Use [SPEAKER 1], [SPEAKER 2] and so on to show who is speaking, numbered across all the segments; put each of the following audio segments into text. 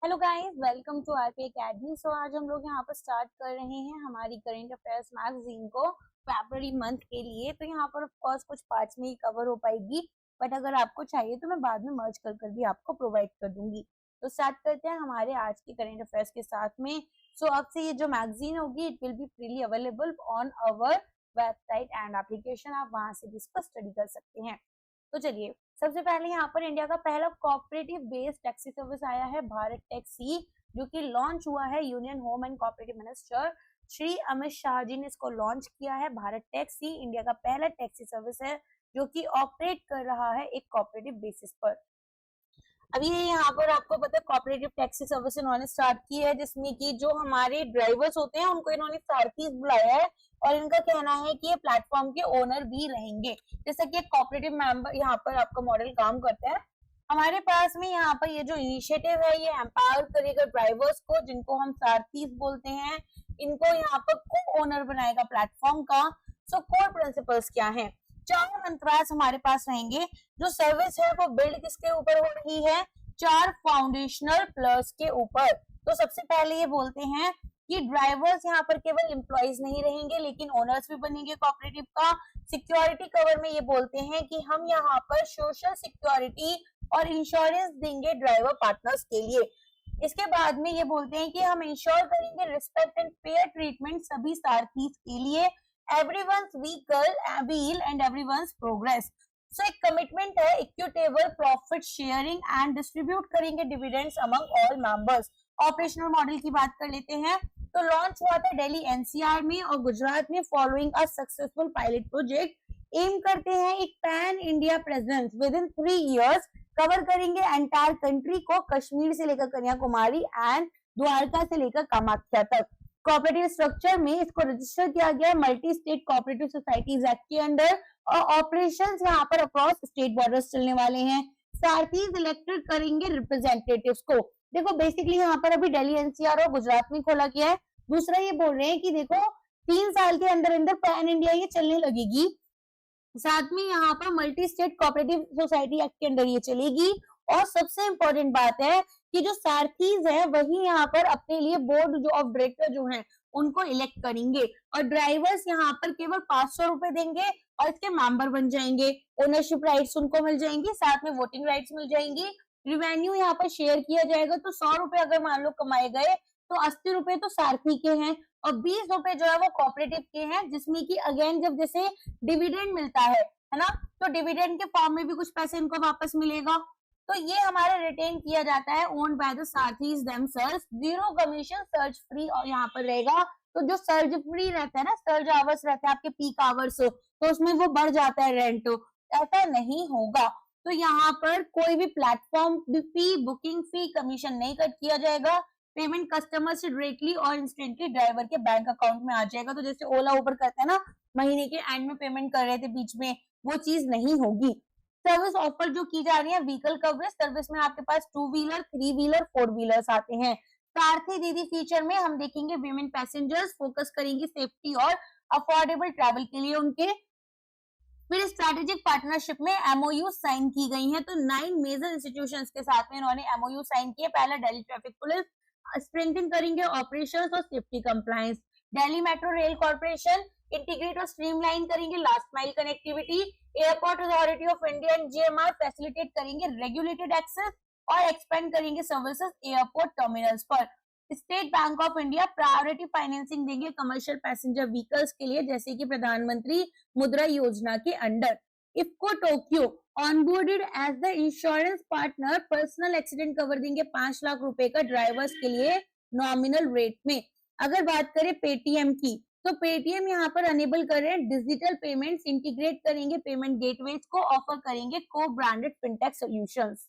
[SPEAKER 1] Hello guys, welcome to RP academy. So आज हम लोग यहाँ पर स्टार्ट कर रहे हैं हमारी करंट अफेयर्स मैगजीन को फरवरी मंथ के लिए। तो यहाँ पर ऑफ कोर्स कुछ पार्ट्स में ही कवर हो पाएगी, बट अगर आपको चाहिए तो मैं बाद में मर्ज कर भी आपको प्रोवाइड कर दूंगी। तो स्टार्ट करते हैं हमारे आज के करंट अफेयर्स के साथ में। सो अब से ये जो मैगजीन होगी it will be freely available on our website and application. आप वहां से भी इसको स्टडी कर सकते हैं। तो चलिए, सबसे पहले यहाँ पर इंडिया का पहला कोऑपरेटिव बेस्ड टैक्सी सर्विस आया है, भारत टैक्सी, जो कि लॉन्च हुआ है। Union home and cooperative minister Shri Amit Shah ji ने इसको लॉन्च किया है। भारत टैक्सी इंडिया का पहला टैक्सी सर्विस है जो कि ऑपरेट कर रहा है एक कोऑपरेटिव बेसिस पर। अभी यहाँ पर आपको पता है कोऑपरेटिव टैक्सी सर्विस इन्होंने स्टार्ट की है, जिसमें कि जो हमारे ड्राइवर्स होते हैं उनको इन्होंने सारथी बुलाया है और इनका कहना है कि ये प्लेटफॉर्म के ओनर भी रहेंगे। जैसा कि एक कोऑपरेटिव मेंबर यहाँ पर आपका मॉडल काम करता है। हमारे पास में यहाँ पर ये जो इनिशिएटिव है ये एम्पावर करेगा ड्राइवर्स को, जिनको हम सारथी बोलते हैं। इनको यहाँ पर को ओनर बनाएगा प्लेटफॉर्म का। सो कोर प्रिंसिपल्स क्या है? 4 मंत्रास हमारे पास रहेंगे। जो सर्विस है वो बिल्ड किसके ऊपर हो रही है? 4 फाउंडेशनल प्लस के ऊपर। तो सबसे पहले ये बोलते हैं कि ड्राइवर्स यहाँ पर केवल एम्प्लॉइज नहीं रहेंगे लेकिन ओनर्स भी बनेंगे कोऑपरेटिव का। सिक्योरिटी कवर में ये बोलते हैं कि हम यहाँ पर सोशल सिक्योरिटी और इंश्योरेंस देंगे ड्राइवर पार्टनर्स के लिए। इसके बाद में ये बोलते हैं कि हम इंश्योर करेंगे रिस्पेक्ट एंड फेयर ट्रीटमेंट सभी सारथीज के लिए, everyone's wheel and everyone's progress। सो एक कमिटमेंट है equitable profit sharing and distribute करेंगे dividends among all members. Operational model की बात कर लेते हैं। तो लॉन्च हुआ था दिल्ली एनसीआर में और गुजरात में following a successful pilot project. Aim करते हैं एक pan India presence within 3 years. Cover करेंगे एंटायर कंट्री को, कश्मीर से लेकर कन्याकुमारी एंड द्वारका से लेकर कामाख्या तक। कोऑपरेटिव स्ट्रक्चर में इसको रजिस्टर किया गया multi state cooperative societies act के अंडर और ऑपरेशंस यहाँ पर अक्रॉस स्टेट बॉर्डर्स चलने वाले हैं। सारथीज इलेक्टेड करेंगे रिप्रेजेंटेटिव्स को। देखो बेसिकली यहाँ पर अभी दिल्ली एनसीआर और गुजरात में खोला गया है। दूसरा ये बोल रहे हैं कि देखो 3 साल के अंदर अंदर पैन इंडिया ये चलने लगेगी। साथ में यहाँ पर multi state cooperative society act के अंदर ये चलेगी। और सबसे इंपॉर्टेंट बात है कि जो सारथीज है वही यहाँ पर अपने लिए बोर्ड जो ऑफ डायरेक्टर जो हैं उनको इलेक्ट करेंगे और ड्राइवर्स यहाँ पर केवल 500 रुपए देंगे और इसके मेंबर बन जाएंगे। ओनरशिप राइट्स उनको मिल जाएंगी, साथ में वोटिंग राइट्स मिल जाएंगी। रिवेन्यू यहाँ पर शेयर किया जाएगा। तो 100 रुपए अगर मान लो कमाए गए तो 80 रुपए तो सारथी के हैं और 20 रुपए जो है वो कोऑपरेटिव के हैं, जिसमें कि अगेन जब जैसे डिविडेंड मिलता है ना, तो डिविडेंड के फॉर्म में भी कुछ पैसे इनको वापस मिलेगा। तो ये हमारा रिटेन किया जाता है owned by the Sarathis themselves. Zero commission, surge free और यहाँ पर रहेगा। तो जो सर्ज फ्री रहता है ना, सर्ज आवर्स रहता है आपके पीक आवर्स, तो उसमें वो बढ़ जाता है रेंट, ऐसा नहीं होगा। तो यहाँ पर कोई भी प्लेटफॉर्म फी, बुकिंग फी, कमीशन नहीं कट किया जाएगा। पेमेंट कस्टमर से डायरेक्टली और इंस्टेंटली ड्राइवर के बैंक अकाउंट में आ जाएगा। तो जैसे ओला उबर करते हैं ना, महीने के एंड में पेमेंट कर रहे थे बीच में, वो चीज नहीं होगी। सर्विस ऑफर जो की जा रही है व्हीकल कवरेज सर्विस में आपके पास 2 व्हीलर, 3 व्हीलर, 4 व्हीलर्स आते हैं। सारथी दीदी फीचर में हम देखेंगे विमेन पैसेंजर्स, फोकस करेंगे सेफ्टी और अफोर्डेबल ट्रैवल के लिए उनके। फिर स्ट्रेटेजिक पार्टनरशिप में एमओयू साइन की गई है। तो 9 मेजर इंस्टीट्यूशंस के साथ में इन्होंने एमओयू साइन किए। पहला दिल्ली ट्रैफिक पुलिस, स्ट्रेंथन करेंगे ऑपरेशंस और safety compliance. Delhi metro rail corporation integrate और स्ट्रीमलाइन करेंगे last mile connectivity. Airport authority of India and GMR facilitate करेंगे रेगुलेटेड एक्सेस और एक्सपेंड करेंगे सर्विसेज एयरपोर्ट टर्मिनल्स पर। State bank of India priority financing देंगे commercial passenger vehicles के लिए, जैसे कि प्रधानमंत्री मुद्रा योजना के under. IFFCO Tokio onboarded as the insurance partner, personal accident cover देंगे 5 लाख रुपए का ड्राइवर्स के लिए नॉमिनल रेट में। अगर बात करें पेटीएम की, तो पेटीएम यहाँ पर अनेबल कर रहे हैं डिजिटल पेमेंट्स, इंटीग्रेट करेंगे पेमेंट गेटवेज को, ऑफर करेंगे को branded fintech solutions.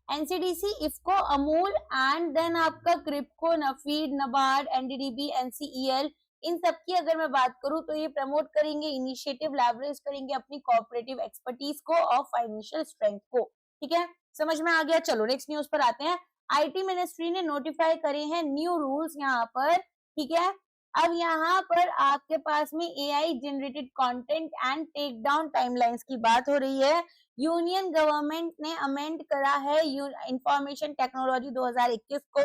[SPEAKER 1] NCDC, IFFCO, Amul and then आपका क्रिप्को, नफीड, नबार्ड, एनडीडीबी, एनसीईएल, इन सब की अगर मैं बात करूं तो ये प्रमोट करेंगे इनिशिएटिव, लेवरेज करेंगे अपनी कोऑपरेटिव एक्सपर्टीज को और फाइनेंशियल स्ट्रेंथ को। ठीक है, समझ में आ गया। चलो नेक्स्ट न्यूज पर आते हैं। आईटी मिनिस्ट्री ने नोटिफाई करे हैं न्यू रूल्स यहाँ पर। ठीक है, अब यहाँ पर आपके पास में AI generated content and take down timelines की बात हो रही है। यूनियन गवर्नमेंट ने अमेंड करा है इंफॉर्मेशन टेक्नोलॉजी 2021 को।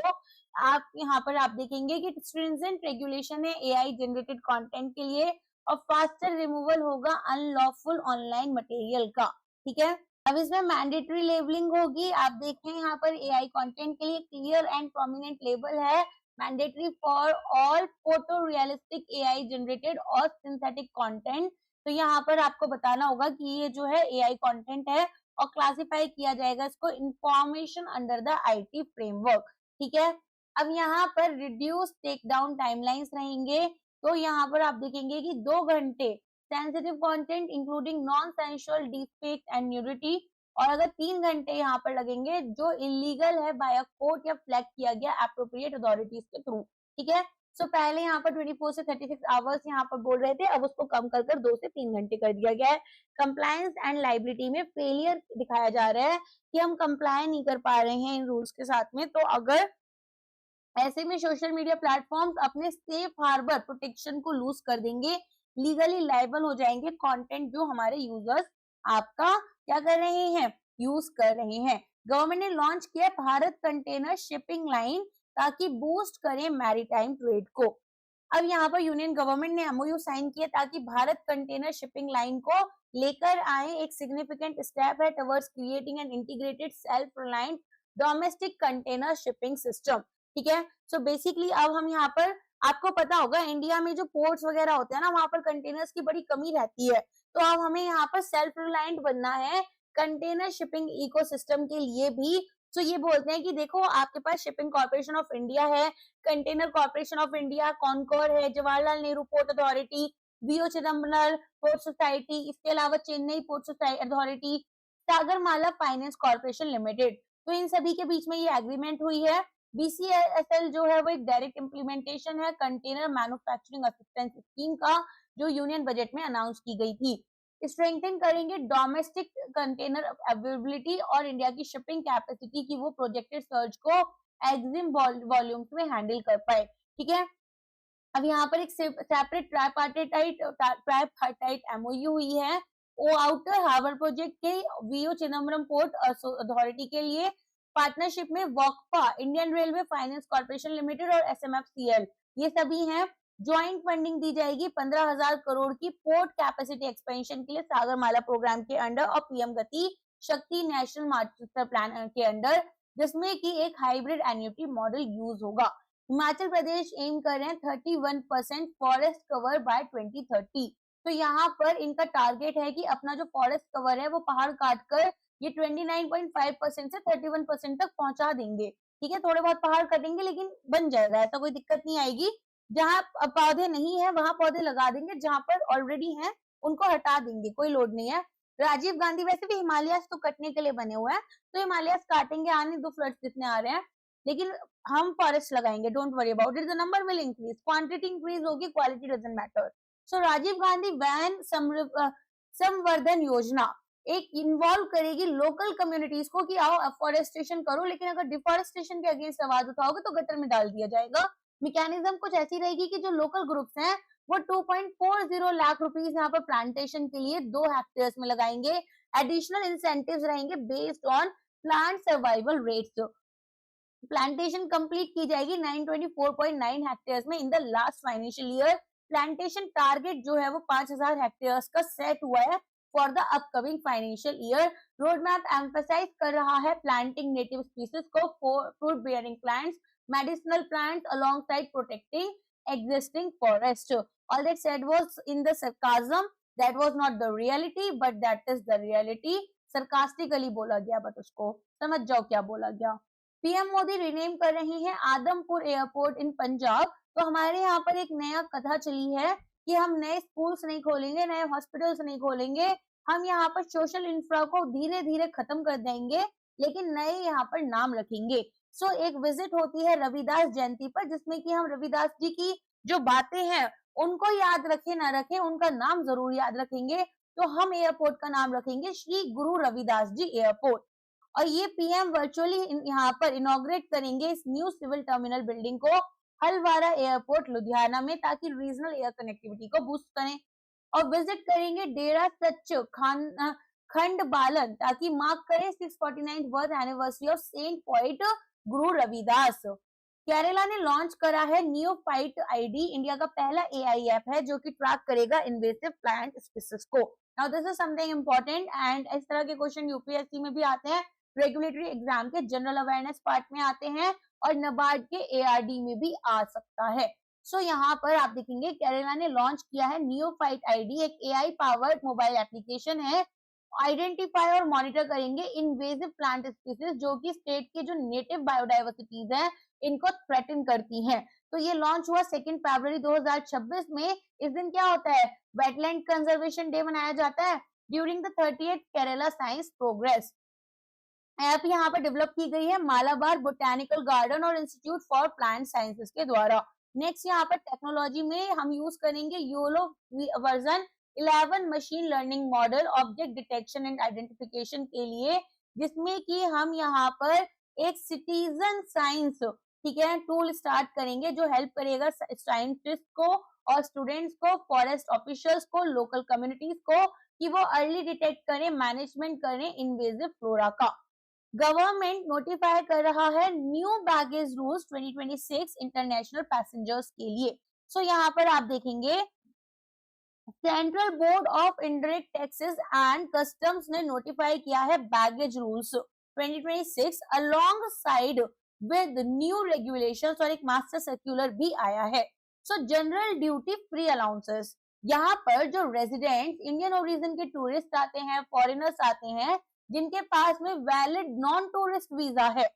[SPEAKER 1] आप यहाँ पर आप देखेंगे कि स्ट्रिंजेंट रेगुलेशन है एआई जनरेटेड कंटेंट के लिए और फास्टर रिमूवल होगा अनलॉफुल ऑनलाइन मटेरियल का। ठीक है, अब इसमें मैंडेटरी लेबलिंग होगी। आप देखें यहाँ पर एआई कंटेंट के लिए क्लियर एंड प्रोमिनेंट लेबल है, mandatory for all photo realistic AI generated और सिंथेटिक कंटेंट। तो यहाँ पर आपको बताना होगा कि ये जो है एआई कंटेंट है और क्लासिफाई किया जाएगा इसको information under the IT framework. ठीक है, अब यहाँ पर रिड्यूस टेक डाउन टाइमलाइंस रहेंगे। तो यहाँ पर आप देखेंगे कि 2 घंटे sensitive content including non sensual deepfake and nudity, और अगर 3 घंटे यहाँ पर लगेंगे जो इलीगल है बाय अ कोर्ट या फ्लैग किया गया एप्रोप्रिएट अथॉरिटीज के थ्रू। ठीक है, सो पहले यहाँ पर 24 से 36 आवर्स यहाँ पर बोल रहे थे, अब उसको कम कर 2 से 3 घंटे कर दिया गया है। कंप्लायंस एंड लाइबिलिटी में फेलियर दिखाया जा रहा है कि हम कंप्लाई नहीं कर पा रहे हैं इन रूल्स के साथ में। तो अगर ऐसे में सोशल मीडिया प्लेटफॉर्म्स अपने सेफ हार्बर प्रोटेक्शन को लूज कर देंगे, लीगली लायबल हो जाएंगे कंटेंट जो हमारे यूजर्स आपका क्या कर रहे हैं, यूज कर रहे हैं। गवर्नमेंट ने लॉन्च किया भारत कंटेनर शिपिंग लाइन ताकि बूस्ट करें मैरीटाइम ट्रेड को। अब यहाँ पर यूनियन गवर्नमेंट ने एमओयू साइन किया ताकि भारत कंटेनर शिपिंग लाइन को लेकर आए, एक सिग्निफिकेंट स्टेप है towards creating an integrated self reliant domestic container shipping system. ठीक है, सो बेसिकली अब हम यहाँ पर, आपको पता होगा इंडिया में जो पोर्ट्स वगैरह होते हैं ना, वहां पर कंटेनर्स की बड़ी कमी रहती है। तो अब हमें यहाँ पर सेल्फ रिलायंट बनना है कंटेनर शिपिंग इकोसिस्टम के लिए भी। तो ये बोलते हैं कि देखो आपके पास शिपिंग कॉर्पोरेशन ऑफ इंडिया है, container corporation of India, Concor है, Jawaharlal Nehru port authority, V O Chidambaram port society, इसके अलावा Chennai port authority, Sagarmala finance corporation limited. तो इन सभी के बीच में ये एग्रीमेंट हुई है। बीसीएसएल जो है वो एक डायरेक्ट इम्प्लीमेंटेशन है कंटेनर मैन्युफैक्चरिंग असिस्टेंस स्कीम का, जो यूनियन बजट में अनाउंस की गई थी। स्ट्रेंथन करेंगे डोमेस्टिक कंटेनर अवेलेबिलिटी और इंडिया की शिपिंग कैपेसिटी की वो प्रोजेक्टेड सर्ज को एक्सिम वॉल्यूम्स में हैंडल कर पाए। ठीक है, अब यहाँ पर एक सेपरेट ट्राइपार्टाइट एमओयू हुई है ओ आउटर हार्बर प्रोजेक्ट के वीओ चिदम्बरम पोर्ट अथॉरिटी के लिए, पार्टनरशिप में VOCPA, Indian railway finance corporation limited और एसएमएफसीएल, ये सभी हैं। ज्वाइंट फंडिंग दी जाएगी 15,000 करोड़ की पोर्ट कैपेसिटी एक्सपेंशन के लिए सागरमाला प्रोग्राम के अंडर और पीएम गति शक्ति नेशनल मास्टर प्लान के अंडर, जिसमें कि एक हाइब्रिड एन्युटी मॉडल यूज होगा। हिमाचल प्रदेश एम कर रहे हैं 31% फॉरेस्ट कवर बाय 2030। तो यहाँ पर इनका टारगेट है कि अपना जो फॉरेस्ट कवर है वो पहाड़ काटकर ये 29.5% से 31% तक पहुंचा देंगे। ठीक है, थोड़े बहुत पहाड़ कटेंगे लेकिन बन जाएगा, ऐसा कोई दिक्कत नहीं आएगी। जहाँ पौधे नहीं है वहां पौधे लगा देंगे, जहां पर ऑलरेडी हैं उनको हटा देंगे, कोई लोड नहीं है। राजीव गांधी वैसे भी हिमालयस तो कटने के लिए बने हुए हैं, तो हिमालयस काटेंगे, आने दो फ्लड्स जितने आ रहे हैं, लेकिन हम फॉरेस्ट लगाएंगे, don't worry about it, the number will increase, quantity increase होगी, quality doesn't matter. So Rajiv Gandhi वैन संवर्धन योजना एक इन्वॉल्व करेगी लोकल कम्युनिटीज को कि आओ अफॉरेस्टेशन करो, लेकिन अगर डिफॉरेस्टेशन के अगेंस्ट आवाज उठाओगे तो गटर में डाल दिया जाएगा। मैकेनिज्म कुछ ऐसी रहेगी कि जो लोकल ग्रुप्स हैं वो 2.40 लाख रुपीस यहाँ पर प्लांटेशन के लिए 2 हेक्टेयर्स में लगाएंगे। एडिशनल इंसेंटिव्स रहेंगे based on plant survival rates. Plantation complete की जाएगी 924.9 हेक्टेयर्स में in the last financial year. Plantation target जो है वो 5,000 हेक्टेयर्स का सेट हुआ है for the upcoming financial year. Road map emphasise कर रहा है प्लांटिंग नेटिव स्पीसीज को, fruit bearing plants, medicinal plants alongside protecting existing forest. All that said was in the sarcasm, that was not the reality but that is the reality. sarcastically बोला गया, but उसको समझ जाओ क्या बोला गया। PM Modi rename कर रहे हैं आदमपुर एयरपोर्ट इन पंजाब। तो हमारे यहाँ पर एक नया कथा चली है कि हम नए स्कूल्स नहीं खोलेंगे, नए हॉस्पिटल्स नहीं खोलेंगे, हम यहाँ पर सोशल इंफ्रा को धीरे धीरे खत्म कर देंगे, लेकिन नए यहाँ पर नाम रखेंगे। सो एक विजिट होती है रविदास जयंती पर, जिसमें कि हम रविदास जी की जो बातें हैं उनको याद रखें ना रखें, उनका नाम जरूर याद रखेंगे। तो हम एयरपोर्ट का नाम रखेंगे श्री गुरु रविदास जी एयरपोर्ट। और ये पीएम वर्चुअली यहाँ पर इनॉग्रेट करेंगे इस न्यू सिविल टर्मिनल बिल्डिंग को हलवारा एयरपोर्ट लुधियाना में, ताकि रीजनल एयर कनेक्टिविटी को बूस्ट करें। और विजिट करेंगे डेरा सच खंड बालन, ताकि मार्क करे 649th birth anniversary of saint poet Guru Ravidas. Kerala ने लॉन्च करा है नियोफाइट आईडी, इंडिया का पहला एआई ऐप है जो कि ट्रैक करेगा इन्वेसिव प्लांट स्पीसीज को। Now this is something important and इस तरह के क्वेश्चन यूपीएससी में भी आते हैं, रेगुलेटरी एग्जाम के जनरल अवेयरनेस पार्ट में आते हैं और नाबार्ड के एआरडी में भी आ सकता है। सो यहाँ पर आप देखेंगे केरला ने लॉन्च किया है नियोफाइट आईडी, एक एआई पावर्ड मोबाइल एप्लीकेशन है। आइडेंटिफाई और मॉनिटर करेंगे इन्वेसिव प्लांट स्पीसीज जो कि स्टेट के जो नेटिव बायोडाइवर्सिटीज हैं इनको थ्रेटन करती हैं। तो ये लॉन्च हुआ 2 फरवरी 2026 में। इस दिन क्या होता है, वेटलैंड कंजर्वेशन डे मनाया जाता है during the 30th Kerala science progress. App यहाँ पर डेवलप की गई है मालाबार बोटेनिकल गार्डन और इंस्टीट्यूट फॉर प्लांट साइंसेस के द्वारा। नेक्स्ट यहाँ पर टेक्नोलॉजी में हम यूज करेंगे YOLO version 11 machine learning model object detection and identification के लिए, जिसमें कि हम यहाँ पर एक सिटीजन साइंस, ठीक है, टूल स्टार्ट करेंगे जो हेल्प करेगा साइंटिस्ट को और स्टूडेंट्स को, फॉरेस्ट ऑफिशियल्स को, लोकल कम्युनिटीज को कि वो अर्ली डिटेक्ट करें, मैनेजमेंट करें इन्वेजिव फ्लोरा का। गवर्नमेंट नोटिफाई कर रहा है new baggage rules 2026 international passengers के लिए। सो यहाँ पर आप देखेंगे central board of indirect taxes and customs ने नोटिफाई किया है baggage rules 2026 along side with new regulations और एक मास्टर सर्कुलर भी आया है। सो जनरल ड्यूटी फ्री अलाउंसेस, यहाँ पर जो रेजिडेंट इंडियन ओरिजिन के टूरिस्ट आते हैं, फॉरेनर्स आते हैं जिनके पास में वैलिड नॉन टूरिस्ट वीजा है,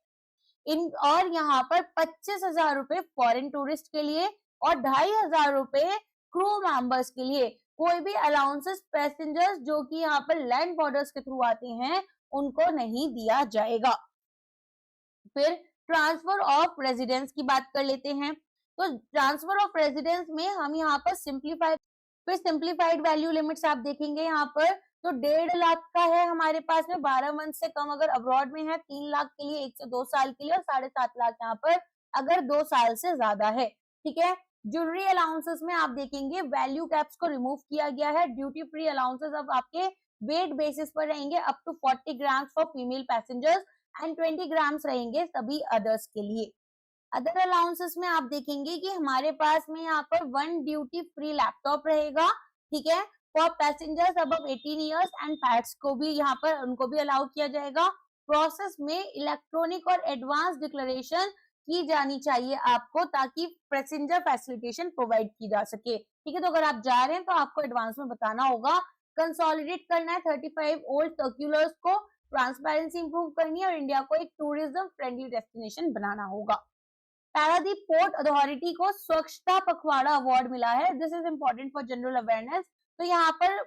[SPEAKER 1] इन और यहाँ पर 25,000 रुपए फॉरेन टूरिस्ट के लिए और 2,500 रुपए क्रू मेंबर्स के लिए। कोई भी अलाउंसेस पैसेंजर्स जो कि यहाँ पर लैंड बॉर्डर्स के थ्रू आते हैं उनको नहीं दिया जाएगा। फिर ट्रांसफर ऑफ रेजिडेंस की बात कर लेते हैं। तो ट्रांसफर ऑफ रेजिडेंस में हम यहाँ पर सिंप्लीफाइड वैल्यू लिमिट्स आप देखेंगे यहाँ पर, तो 1.5 लाख का है हमारे पास में 12 मंथ से कम अगर अब्रॉड में है, 3 लाख के लिए 1 से 2 साल के लिए और 7.5 लाख यहाँ पर अगर 2 साल से ज्यादा है, ठीक है। ज्वेलरी अलाउंसेस में आप देखेंगे वैल्यू कैप्स को रिमूव किया गया है। ड्यूटी फ्री अलाउंसेस अब आपके वेट बेसिस पर रहेंगे up to 40 grams for female passengers and 20 grams रहेंगे सभी अदर्स के लिए। अदर अलाउंसेस में आप देखेंगे कि हमारे पास में यहाँ पर 1 ड्यूटी फ्री लैपटॉप रहेगा, ठीक है, for passengers above 18 years and pets को भी यहाँ पर उनको भी अलाउ किया जाएगा। प्रोसेस में इलेक्ट्रॉनिक और एडवांस डिक्लेरेशन की जानी चाहिए आपको ताकि पैसेंजर फैसिलिटेशन प्रोवाइड की जा सके, ठीक है। तो अगर आप जा रहे हैं तो आपको एडवांस में बताना होगा। कंसोलिडेट करना है 35 ओल्ड सर्क्यूलर्स को, ट्रांसपेरेंसी इंप्रूव करनी है और इंडिया को एक टूरिज्म फ्रेंडली डेस्टिनेशन बनाना होगा। पारादीप पोर्ट अथॉरिटी को स्वच्छता पखवाड़ा अवार्ड मिला है, this is important for general awareness. तो यहाँ पर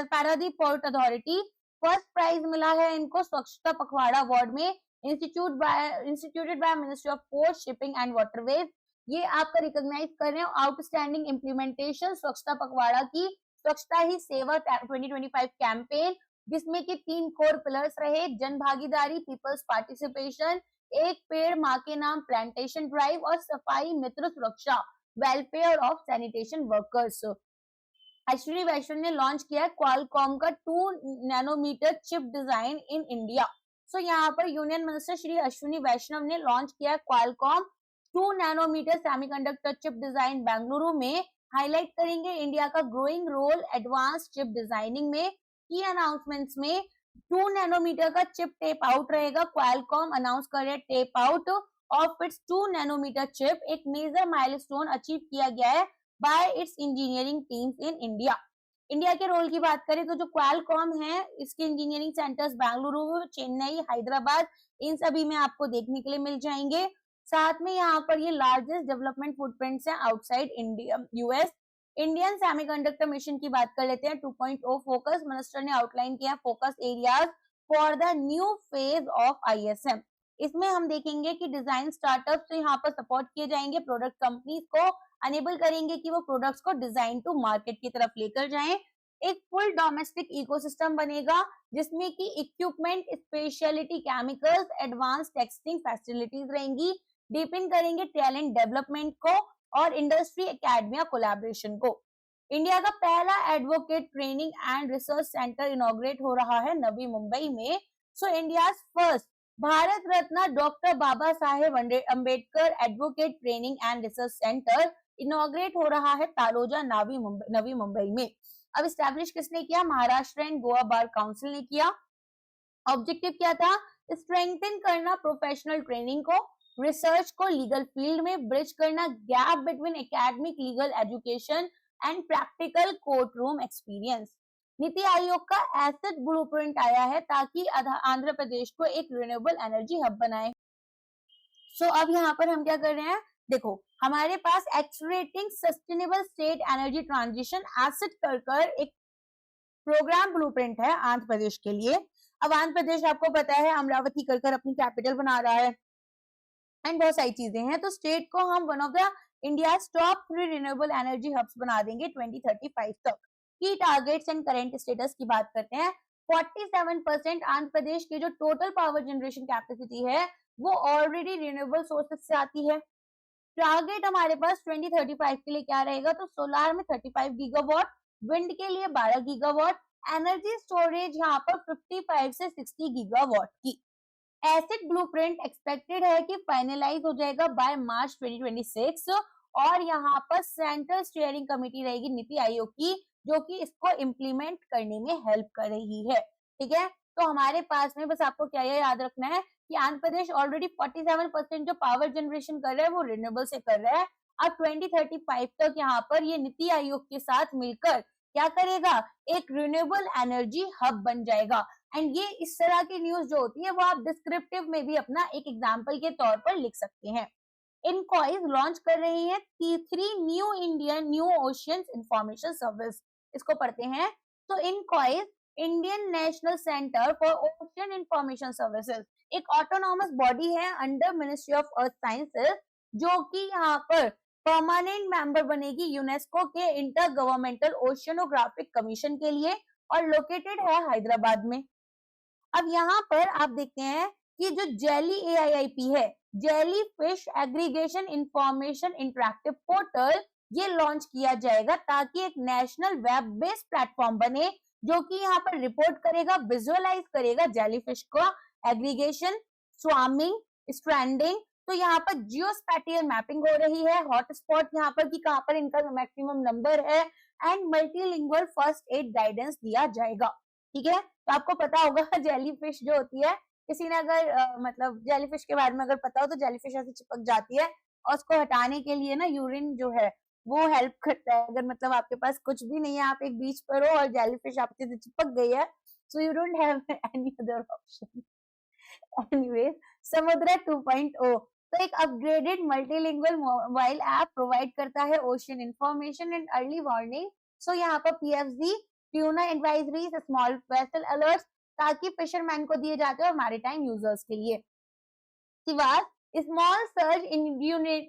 [SPEAKER 1] Paradip port authority first prize मिला है इनको स्वच्छता पखवाड़ा अवार्ड में, instituted by ministry of port shipping and waterways. ये आपका रिकॉग्नाइज कर रहे हैं आउटस्टैंडिंग इम्प्लीमेंटेशन स्वच्छता पखवाड़ा की, स्वच्छता ही सेवा 2025 कैंपेन, जिसमें कि 3 कोर पिलर्स रहे, जन भागीदारी, पीपल्स पार्टिसिपेशन, एक पेड़ माँ के नाम प्लांटेशन ड्राइव और सफाई मित्र सुरक्षा welfare of sanitation workers. Ashwini Vaishnaw ने लॉन्च किया है क्वालकॉम का 2 nanometre chip design in India. So यहाँ पर यूनियन मिनिस्टर श्री अश्विनी वैष्णव ने लॉन्च किया है Qualcomm 2 nanometre semiconductor chip design Bengaluru में। हाईलाइट करेंगे इंडिया का growing role advance chip designing में। की अनाउंसमेंट्स में 2 नैनोमीटर का चिप टेप आउट रहेगा। क्वालकॉम अनाउंस कर रहे हैं tape out of its 2 nanometre chip, एक मेजर माइलस्टोन अचीव किया गया है bye it's engineering teams in India. India के रोल की बात करें तो जो क्वालकॉम है इसके इंजीनियरिंग सेंटर्स बेंगलुरु, चेन्नई, हैदराबाद, इन सभी में आपको देखने के लिए मिल जाएंगे। साथ में यहाँ पर ये लार्जेस्ट डेवलपमेंट फुटप्रिंट्स हैं outside India US. Indian semiconductor mission की बात कर लेते हैं। 2.0 फोकस मिनिस्टर ने आउटलाइन किया focus areas for the new phase of ISM. इसमें हम देखेंगे कि डिजाइन स्टार्टअप से यहाँ पर सपोर्ट किए जाएंगे, प्रोडक्ट कंपनीज को अनेबल करेंगे कि वो प्रोडक्ट्स को डिजाइन टू मार्केट की तरफ लेकर जाएं। एक फुल डोमेस्टिक इकोसिस्टम बनेगा जिसमें कि equipment, speciality chemicals, advance testing facilities रहेंगी। डीपिन करेंगे टैलेंट डेवलपमेंट को और इंडस्ट्री एकेडमिया कोलैबोरेशन को। इंडिया का पहला advocate training and research centre inaugurate हो रहा है नवी मुंबई में। So India first Bharat Ratna doctor Baba Saheb Ambedkar advocate training and research centre inaugurate हो रहा है तालोजा नवी मुंबई में। अब स्टैब्लिश किसने किया? Maharashtra and Goa bar council ने किया। ऑब्जेक्टिव क्या था? स्ट्रेंथन करना प्रोफेशनल ट्रेनिंग को, रिसर्च को लीगल फील्ड में, ब्रिज करना gap between academic legal education and practical court room experience. NITI Aayog का एसेट ब्लूप्रिंट आया है ताकि आंध्र प्रदेश को एक रिन्यूएबल एनर्जी हब बनाए। सो अब यहाँ पर हम क्या कर रहे हैं? देखो हमारे पास accelerating sustainable state energy transition asset कर एक प्रोग्राम ब्लूप्रिंट है आंध्र प्रदेश के लिए। अब आंध्र प्रदेश आपको पता है अमरावती कर अपनी कैपिटल बना रहा है एंड बहुत सारी चीजें हैं, तो स्टेट को हम one of the India top 3 renewable energy hubs बना देंगे 2035 तक। की टारगेट्स एंड करंट स्टेटस की बात करते हैं। 47% आंध्र प्रदेश की जो टोटल पावर जनरेशन कैपेसिटी है वो ऑलरेडी रिन्यूएबल सोर्सेस से आती है। टारगेट हमारे पास 2035 के लिए क्या रहेगा? तो सोलार में 35 गीगावाट, विंड के लिए 12 गीगावाट, एनर्जी स्टोरेज यहाँ पर 55 से 60 गीगावाट की। एसेट ब्लूप्रिंट एक्सपेक्टेड है कि फाइनलाइज हो जाएगा बाय मार्च 2026 और यहाँ पर सेंट्रल स्टीयरिंग कमेटी रहेगी नीति आयोग की जो कि इसको इम्प्लीमेंट करने में हेल्प कर रही है। ठीक है, तो हमारे पास में बस आपको क्या याद रखना है कि आंध्र प्रदेश ऑलरेडी 47% जो पावर जनरेशन कर रहा है वो रिन्यूएबल से कर रहा है। अब 2035 तक यहाँ पर ये नीति आयोग के साथ मिलकर क्या करेगा? एक रिन्यूएबल एनर्जी हब बन जाएगा। एंड ये इस तरह की न्यूज जो होती है वो आप डिस्क्रिप्टिव में भी अपना एक एग्जाम्पल के तौर पर लिख सकते हैं। इनकॉइस लॉन्च कर रही है T3 new ocean information service. इसको पढ़ते हैं। तो INCOIS Indian national centre for ocean information services एक ऑटोनॉमस बॉडी है under ministry of earth sciences जो कि यहाँ पर परमानेंट मेंबर बनेगी यूनेस्को के इंटर गवर्नमेंटल ओशियनोग्राफिक कमीशन के लिए और लोकेटेड है हैदराबाद में। अब यहाँ पर आप देखते हैं कि जो जेली AIIP है, jelly fish aggregation information interactive portal, ये लॉन्च किया जाएगा ताकि एक नेशनल वेब बेस्ड प्लेटफॉर्म बने जो कि यहाँ पर रिपोर्ट करेगा, विजुअलाइज करेगा जेलीफिश को एग्रीगेशन, स्वार्मिंग, स्ट्रैंडिंग। तो यहाँ पर जियोस्पैटियल मैपिंग हो रही है, हॉटस्पॉट यहाँ पर कि कहाँ पर इनका मैक्सिमम नंबर है and multilingual first aid guidance दिया जाएगा। ठीक है, तो आपको पता होगा जेलीफिश जो होती है, किसी ने अगर मतलब जेलीफिश के बारे में अगर पता हो तो जेलीफिश ऐसे चिपक जाती है और उसको हटाने के लिए ना यूरिन जो है वो हेल्प करता है। अगर मतलब आपके पास कुछ भी नहीं है, आप एक बीच पर हो और जेलीफिश आपके से चिपक गई है, so you don't have any other option. Anyway, Samudra 2.0 तो एक upgraded multilingual mobile app provide करता है ocean information and early warning. So यहाँ पर PFZ tuna advisories, small vessel alerts ताकि फिशरमैन को दिए जाते हैं और मैरीटाइम यूजर्स के लिए। सिवास small surge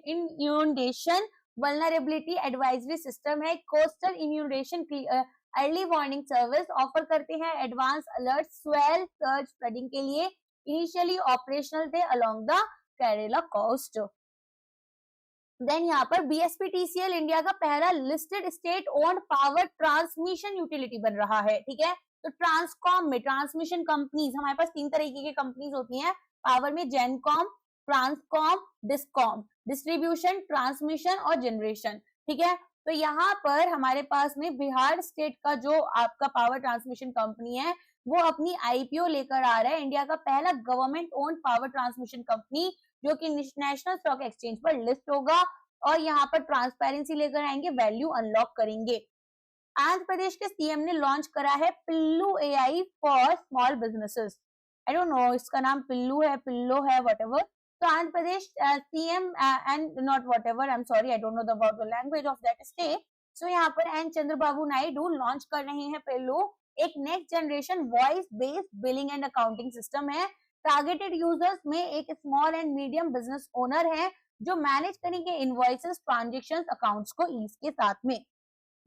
[SPEAKER 1] inundation vulnerability advisory system है, coastal inundation early warning service offer करते हैं, advance alert swell surge flooding के लिए इनिशियली ऑपरेशनल थे along the Kerala coast. Then यहाँ पर BSPTCL इंडिया का पहला listed state owned power transmission utility बन रहा है। ठीक है, तो ट्रांसकॉम में ट्रांसमिशन कंपनीज, हमारे पास 3 तरीके की कंपनीज होती हैं पावर में, जेनकॉम, ट्रांसकॉम, डिस्कॉम, डिस्ट्रीब्यूशन, ट्रांसमिशन और जनरेशन। ठीक है, तो यहाँ पर हमारे पास में बिहार स्टेट का जो आपका पावर ट्रांसमिशन कंपनी है वो अपनी IPO लेकर आ रहा है, इंडिया का पहला government owned power transmission company जो कि नेशनल स्टॉक एक्सचेंज पर लिस्ट होगा और यहाँ पर ट्रांसपेरेंसी लेकर आएंगे, वैल्यू अनलॉक करेंगे। आंध्र प्रदेश के CM ने लॉन्च करा है Pillu AI for small businesses. I don't know इसका नाम पिल्लू है, पिल्लो है, व्हाटएवर। तो Andhra Pradesh CM and not whatever, I am sorry, I don't know about the language of that state. So यहाँ पर एन चंद्रबाबू नायडू लॉन्च कर रहे हैं पिल्लू, एक next generation voice based billing and accounting system है। टारगेटेड यूजर्स में एक small and medium business owner है जो मैनेज करेंगे इनवॉइसेस, ट्रांजैक्शंस, अकाउंट्स को ईज के साथ में।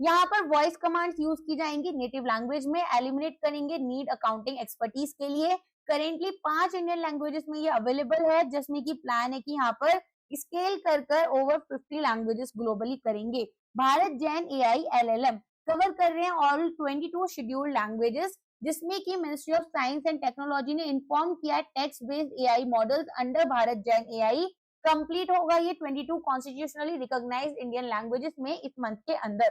[SPEAKER 1] यहाँ पर वॉइस कमांड्स यूज की जाएंगी नेटिव लैंग्वेज में, एलिमिनेट करेंगे नीड अकाउंटिंग एक्सपर्टीज के लिए। करेंटली 5 इंडियन लैंग्वेजेस में ये अवेलेबल है जिसमें की प्लान है कि यहाँ पर स्केल कर ओवर 50 लैंग्वेजेस ग्लोबली करेंगे। Bharat Jain AI LLM cover कर रहे हैं ऑल 22 शेड्यूल्ड लैंग्वेजेस, जिसमें कि ministry of science and technology ने इन्फॉर्म किया text based AI models under Bharat Jain AI complete होगा ये 22 कॉन्स्टिट्यूशनली रिकॉग्नाइज्ड इंडियन लैंग्वेजेस में इस मंथ के अंदर।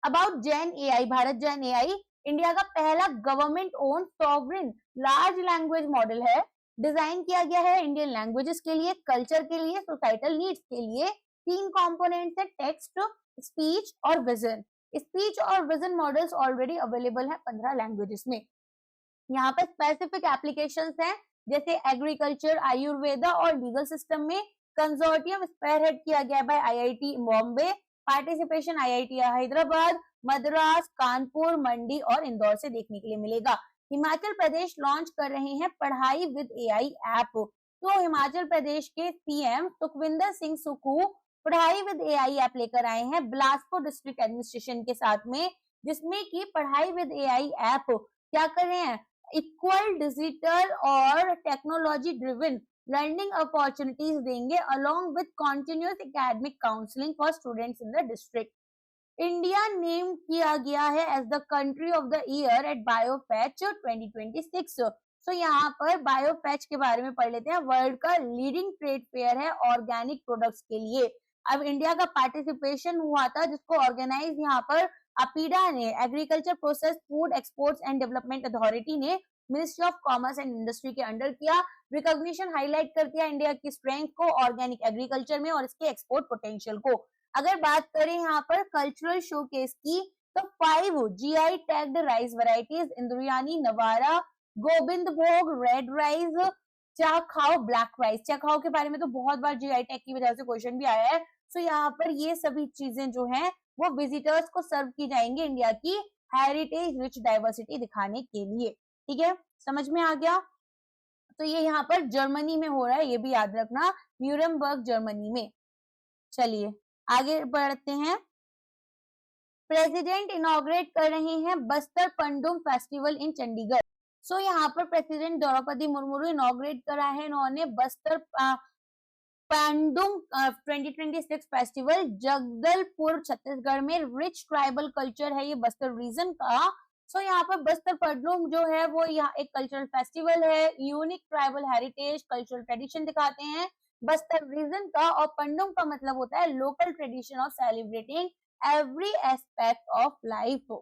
[SPEAKER 1] About Jain AI, Bharat Jain AI India का पहला government own sovereign large language model है। डिजाइन किया गया है इंडियन लैंग्वेजेस के लिए, कल्चर के लिए, सोसाइटल नीड्स के लिए। 3 कंपोनेंट्स है, टेक्स्ट, स्पीच और विजन। स्पीच और विजन मॉडल्स ऑलरेडी अवेलेबल है 15 लैंग्वेजेस में। यहाँ पर स्पेसिफिक एप्लीकेशंस हैं जैसे एग्रीकल्चर, आयुर्वेदा और लीगल सिस्टम में। कंसोर्टियम स्पेयरहेड किया गया by IIT Bombay, participation IIT Hyderabad, Madras, Kanpur, Mandi और इंदौर से देखने के लिए मिलेगा। हिमाचल प्रदेश लॉन्च कर रहे हैं पढ़ाई विद एआई ऐप। तो हिमाचल प्रदेश के सीएम सुखविंदर सिंह सुक्खू पढ़ाई विद एआई ऐप लेकर आए हैं बिलासपुर डिस्ट्रिक्ट एडमिनिस्ट्रेशन के साथ में, जिसमें कि पढ़ाई विद एआई ऐप क्या कर रहे हैं, इक्वल डिजिटल और टेक्नोलॉजी ड्रिवन लर्निंग अपॉर्चुनिटीज देंगे along with continuous academic counselling for students in the district. India name किया गया है as the country of the year at BioFach 2026। तो यहाँ पर बायोफेच के बारे में पढ़ लेते हैं। वर्ल्ड का लीडिंग ट्रेड फेयर है ऑर्गेनिक प्रोडक्ट्स के लिए। अब इंडिया का पार्टिसिपेशन हुआ था, जिसको ऑर्गेनाइज यहाँ पर अपीडा ने, agriculture process food exports and development authority ने ministry of commerce and industry के अंडर किया। रिकॉग्निशन हाईलाइट करती है इंडिया की स्ट्रेंथ को ऑर्गेनिक एग्रीकल्चर में और इसके एक्सपोर्ट पोटेंशियल को। अगर बात करें यहाँ पर कल्चरल शोकेस की, तो 5 GI tagged rice varieties, Indrayani, Navara, Govind Bhog, red rice, Chakhao, black rice. Chakhao के बारे में तो बहुत बार जीआई टैग की वजह से क्वेश्चन भी आया है। तो यहाँ पर ये सभी चीजें जो हैं वो विजिटर्स को सर्व की जाएंगी इंडिया की हेरिटेज रिच डाइवर्सिटी दिखाने के लिए। ठीक है, समझ में आ गया। तो ये यहाँ पर जर्मनी में हो रहा है, ये भी याद रखना, न्यूरमबर्ग जर्मनी में। चलिए आगे बढ़ते हैं। प्रेसिडेंट इनॉग्रेट कर रहे हैं बस्तर पंडुम फेस्टिवल इन चंडीगढ़। सो यहाँ पर प्रेसिडेंट द्रौपदी मुर्मू इनॉग्रेट करा है इन्होंने बस्तर पंडुम 2026 फेस्टिवल। जगदलपुर छत्तीसगढ़ में रिच ट्राइबल कल्चर है ये बस्तर रीजन का। सो यहाँ पर बस्तर पंडुम जो है वो यहाँ एक कल्चरल फेस्टिवल है, unique tribal heritage cultural tradition दिखाते हैं बस्तर रीजन का। और पंडुम का मतलब होता है local tradition of celebrating every aspect of life.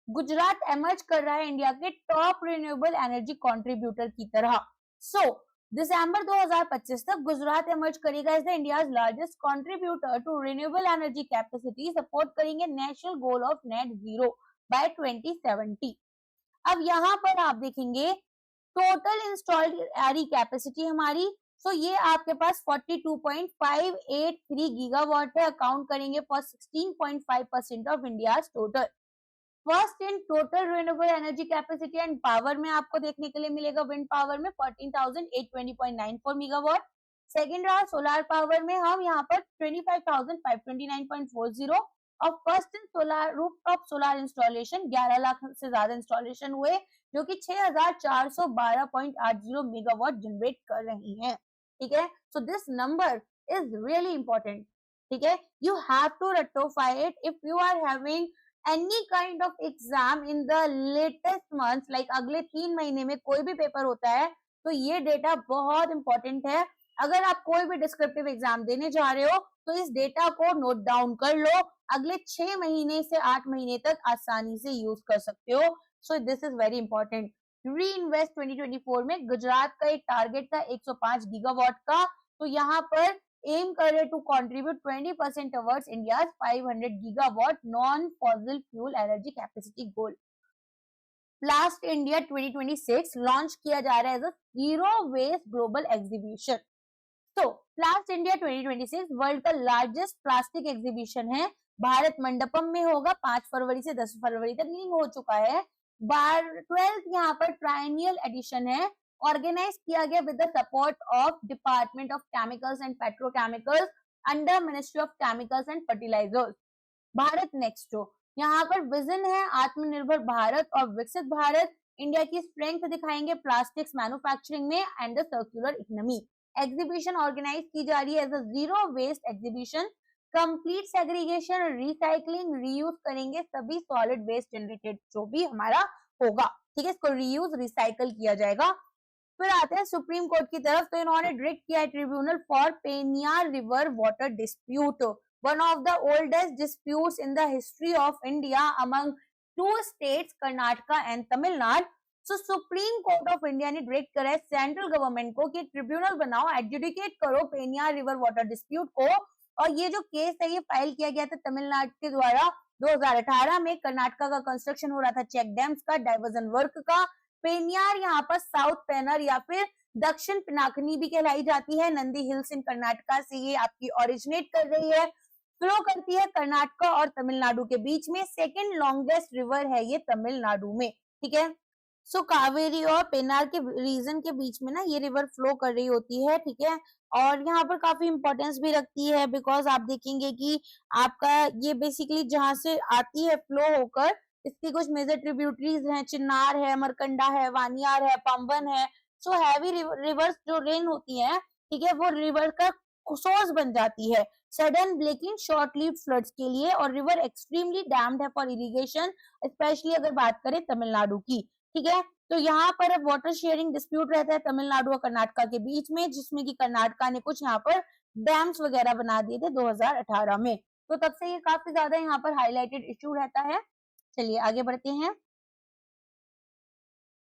[SPEAKER 1] Gujarat emerge कर रहा है इंडिया के टॉप रिन्यूएबल एनर्जी कंट्रीब्यूटर की तरह। सो दिसंबर 2025 तक गुजरात एमर्ज करेगा as the India's largest contributor to renewable energy capacity, support करेंगे national goal of net zero by 2070। अब यहाँ पर आप देखेंगे टोटल इंस्टॉल्ड एरी कैपेसिटी हमारी, तो ये आपके पास 42.583 गीगावाट है, अकाउंट करेंगे for 16.5% of India's total. First in total renewable energy capacity and power में आपको देखने के लिए मिलेगा विंड पावर में 14,820.94 मेगावाट। सेकेंड रहा सोलार पावर में, हम यहाँ पर 25,529.40 और first in solar rooftop solar installation 11 lakh से ज्यादा इंस्टॉलेशन हुए, जो कि 6,412.80 मेगावाट जनरेट कर रही हैं। ठीक है, so this number is really important. ठीक है, you have to rectify it if you are having any kind of exam in the latest months, like अगले 3 महीने में कोई भी पेपर होता है तो ये डेटा बहुत इंपॉर्टेंट है। अगर आप कोई भी डिस्क्रिप्टिव एग्जाम देने जा रहे हो तो इस डेटा को नोट डाउन कर लो, अगले 6 महीने से 8 महीने तक आसानी से यूज कर सकते हो। So this is very important. री इन्वेस्ट 2024 में गुजरात का एक टारगेट था 105 गीगावाट का, तो यहाँ पर एम कर रहे to contribute 20% towards India's 500 gigawatt non fossil fuel energy capacity goal. Plast India 2026 launch किया जा रहा है as a zero waste global exhibition. तो प्लास्ट इंडिया 2026 वर्ल्ड का लार्जेस्ट प्लास्टिक एग्जीबिशन है, भारत मंडपम में होगा। 5 फरवरी से 10 फरवरी तक लिंक हो चुका है। 12th यहाँ पर ट्राइनियल एडिशन है, ऑर्गेनाइज किया गया with the support of department of chemicals and petrochemicals under ministry of chemicals and fertilisers. Bharat next यहाँ पर विजन है आत्मनिर्भर भारत और विकसित भारत। इंडिया की स्ट्रेंथ दिखाएंगे प्लास्टिक्स मैन्युफैक्चरिंग में and the circular economy. Exhibition organise की जा रही है as a zero waste exhibition. Complete segregation, recycling, reuse करेंगे सभी सॉलिड वेस्ट जनरेटेड जो भी हमारा होगा, ठीक है, इसको रीयूज रिसाइकल किया जाएगा। फिर आते हैं सुप्रीम कोर्ट की तरफ, तो इन्होंने डायरेक्ट किया है tribunal for Pennaiyar river water dispute, one of the oldest disputes in the history of India among two states Karnataka and Tamil Nadu. So supreme court of India ने डायरेक्ट करा है सेंट्रल गवर्नमेंट को कि ट्रिब्यूनल बनाओ, एडजुडिकेट करो पेनियार रिवर वाटर डिस्प्यूट को। और ये जो केस है ये फाइल किया गया था तमिलनाडु के द्वारा 2018 में। कर्नाटका का कंस्ट्रक्शन हो रहा था चेक डैम्स का, डाइवर्जन वर्क का। पेनियार यहाँ पर साउथ पेनर या फिर दक्षिण पिनाकिनी भी कहलाई जाती है, नंदी हिल्स इन कर्नाटका से ये आपकी ओरिजिनेट कर रही है, फ्लो करती है कर्नाटका और तमिलनाडु के बीच में। सेकेंड लॉन्गेस्ट रिवर है ये तमिलनाडु में, ठीक है। सो कावेरी और पेनार के रीजन के बीच में ना ये रिवर फ्लो कर रही होती है, ठीक है। और यहाँ पर काफी इंपॉर्टेंस भी रखती है बिकॉज आप देखेंगे कि आपका ये बेसिकली जहां से आती है फ्लो होकर, इसकी कुछ मेजर ट्रिब्यूटरीज हैं, चिन्नार है, मरकंडा है, वानियार है, पंबन है। सो हैवी रिवर्स जो रेन होती है, ठीक है, वो रिवर का सोर्स बन जाती है sudden breaking short live floods के लिए, और रिवर एक्सट्रीमली डैम्ड है फॉर इरिगेशन, स्पेशली अगर बात करें तमिलनाडु की, ठीक है। तो यहाँ पर अब वाटर शेयरिंग डिस्प्यूट रहता है तमिलनाडु और कर्नाटका के बीच में, जिसमें कि कर्नाटका ने कुछ यहाँ पर डैम्स वगैरह बना दिए थे 2018 में। तो तब से ये काफी ज्यादा यहाँ पर हाईलाइटेड इश्यू रहता है। चलिए आगे बढ़ते हैं।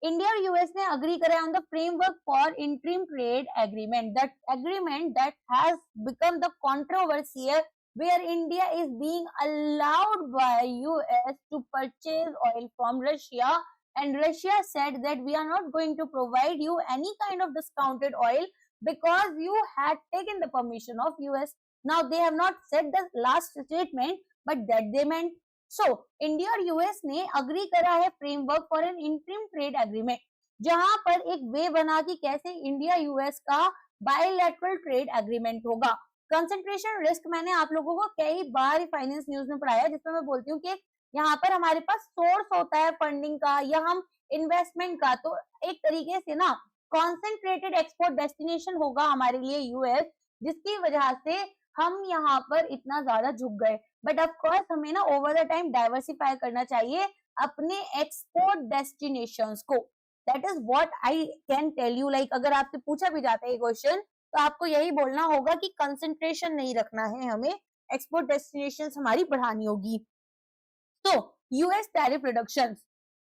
[SPEAKER 1] इंडिया और यूएस ने अग्री करा on the framework for interim trade agreement, that agreement that has become the controversial where India is being allowed by US to purchase oil from Russia, and Russia said that we are not going to provide you any kind of discounted oil because you had taken the permission of US. Now they have not said the last statement, but that they meant. So India और US ने agree करा है framework for an interim trade agreement, जहां पर एक वे बना कि कैसे इंडिया यूएस का बायलैटरल ट्रेड एग्रीमेंट होगा। कंसंट्रेशन रिस्क मैंने आप लोगों को कई बार फाइनेंस न्यूज में पढ़ाया, जिसमें मैं बोलती हूँ कि यहाँ पर हमारे पास सोर्स होता है फंडिंग का या हम इन्वेस्टमेंट का, तो एक तरीके से ना कॉन्सेंट्रेटेड एक्सपोर्ट डेस्टिनेशन होगा हमारे लिए यूएस, जिसकी वजह से हम यहाँ पर इतना ज्यादा झुक गए। बट ऑफ कोर्स हमें ना ओवर द टाइम डाइवर्सिफाई करना चाहिए अपने एक्सपोर्ट डेस्टिनेशंस को। That is what I can tell you. Like अगर आपसे पूछा भी जाता है क्वेश्चन तो आपको यही बोलना होगा कि कंसंट्रेशन नहीं रखना है, हमें एक्सपोर्ट डेस्टिनेशंस हमारी बढ़ानी होगी। तो यूएस टैरिफ रिडक्शंस,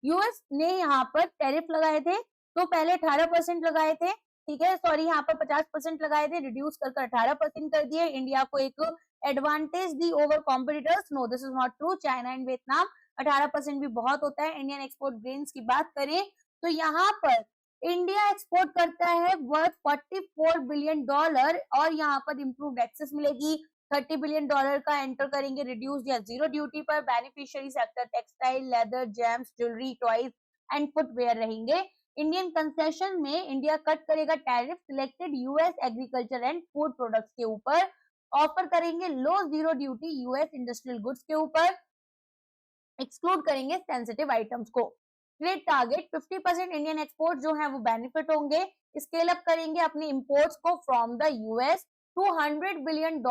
[SPEAKER 1] यूएस ने यहाँ पर टैरिफ लगाए थे, तो पहले 18% लगाए थे, ठीक है, सॉरी यहाँ पर 50% लगाए थे, रिड्यूस कर 18% कर दिए। इंडिया को एक एडवांटेज दी over competitors, no this is not true. China and Vietnam 18% भी बहुत होता है। इंडियन एक्सपोर्ट ग्रेन्स की बात करें तो यहाँ पर इंडिया एक्सपोर्ट करता है वर्थ $44 बिलियन, और यहाँ पर इंप्रूव्ड एक्सेस मिलेगी। $30 बिलियन का एंटर करेंगे रिड्यूस या जीरो ड्यूटी पर। Beneficiary sector textile, leather, gems, jewellery, toys and footwear रहेंगे। इंडियन कंसेशन में इंडिया कट करेगा tariff selected US agriculture and food products के ऊपर, ऑफर करेंगे low zero duty US industrial goods के ऊपर, एक्सक्लूड करेंगे सेंसिटिव आइटम्स को। ट्रेड टारगेट 50% इंडियन एक्सपोर्ट जो है वो बेनिफिट होंगे। स्केल अप करेंगे अपने इंपोर्ट्स को from the US $200 billion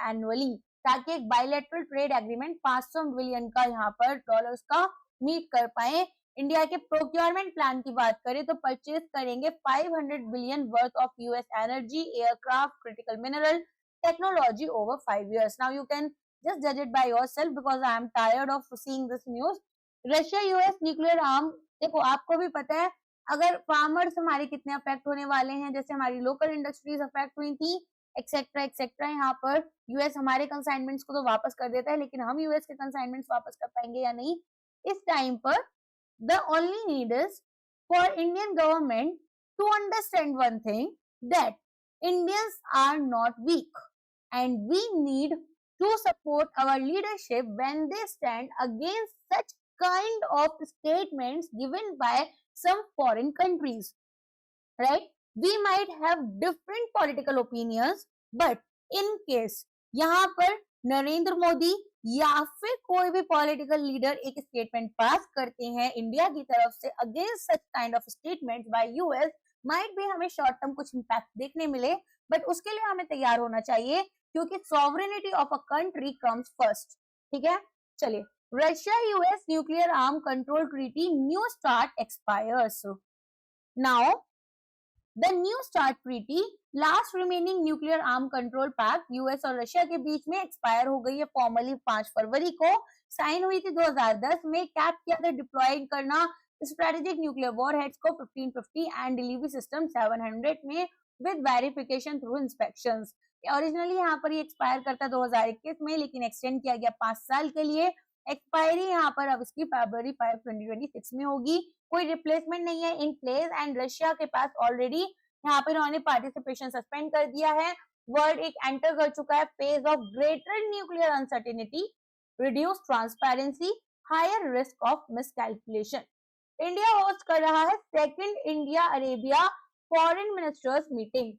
[SPEAKER 1] annually, ताकि एक बायलैटरल ट्रेड एग्रीमेंट 500 बिलियन का यहाँ पर डॉलर्स का मीट कर पाए। इंडिया के प्रोक्योरमेंट प्लान की बात करें तो परचेज करेंगे 500 billion worth of US energy, aircraft, critical mineral technology over 5 years. Now you can just judge it by yourself because I am tired of seeing this news. Russia US nuclear arm, देखो आपको भी पता है अगर farmers हमारे कितने affect होने वाले हैं, जैसे हमारी लोकल इंडस्ट्रीज अफेक्ट हुई थी एक्सेट्रा एक्सेट्रा। यहाँ पर यूएस हमारे कंसाइनमेंट्स को तो वापस कर देता है, लेकिन हम यूएस के कंसाइनमेंट्स वापस कर पाएंगे या नहीं इस टाइम पर। The only need is for Indian government to understand one thing, that Indians are not weak and we need to support our leadership when they stand against such kind of statements given by some foreign countries, right? We might have different political opinions, but in case यहाँ पर नरेंद्र मोदी या फिर कोई भी political leader एक statement pass करते हैं India की तरफ से against such kind of statements bye US, might भी हमें शॉर्ट टर्म कुछ इम्पैक्ट देखने मिले, बट उसके लिए हमें तैयार होना चाहिए, क्योंकि sovereignty of a country comes first. ठीक है, चलिए, Russia US nuclear arm control treaty new START expires. Now the new START treaty, last remaining nuclear arm control pact US और रशिया के बीच में एक्सपायर हो गई है फॉर्मली 5 फरवरी को। साइन हुई थी 2010 में। कैप किया था डिप्लॉय करना स्ट्रेटेजिक न्यूक्लियर वॉरहेड्स को 1550 एंड डिलीवरी सिस्टम 700 में with verification through inspections. Originally यहाँ पर ये एक्सपायर करता 2021 में, लेकिन एक्सटेंड किया गया 5 साल के लिए। एक्सपायरी यहाँ पर अब इसकी फरवरी 5 2026 में होगी। कोई रिप्लेसमेंट नहीं है इन प्लेस, एंड रशिया के पास ऑलरेडी यहाँ पर उन्होंने पार्टिसिपेशन सस्पेंड कर दिया है। वर्ल्ड एक एंटर कर चुका है phase of greater nuclear uncertainty, reduce transparency, higher risk of miscalculation. India host कर रहा है second India Arabia foreign ministers meeting.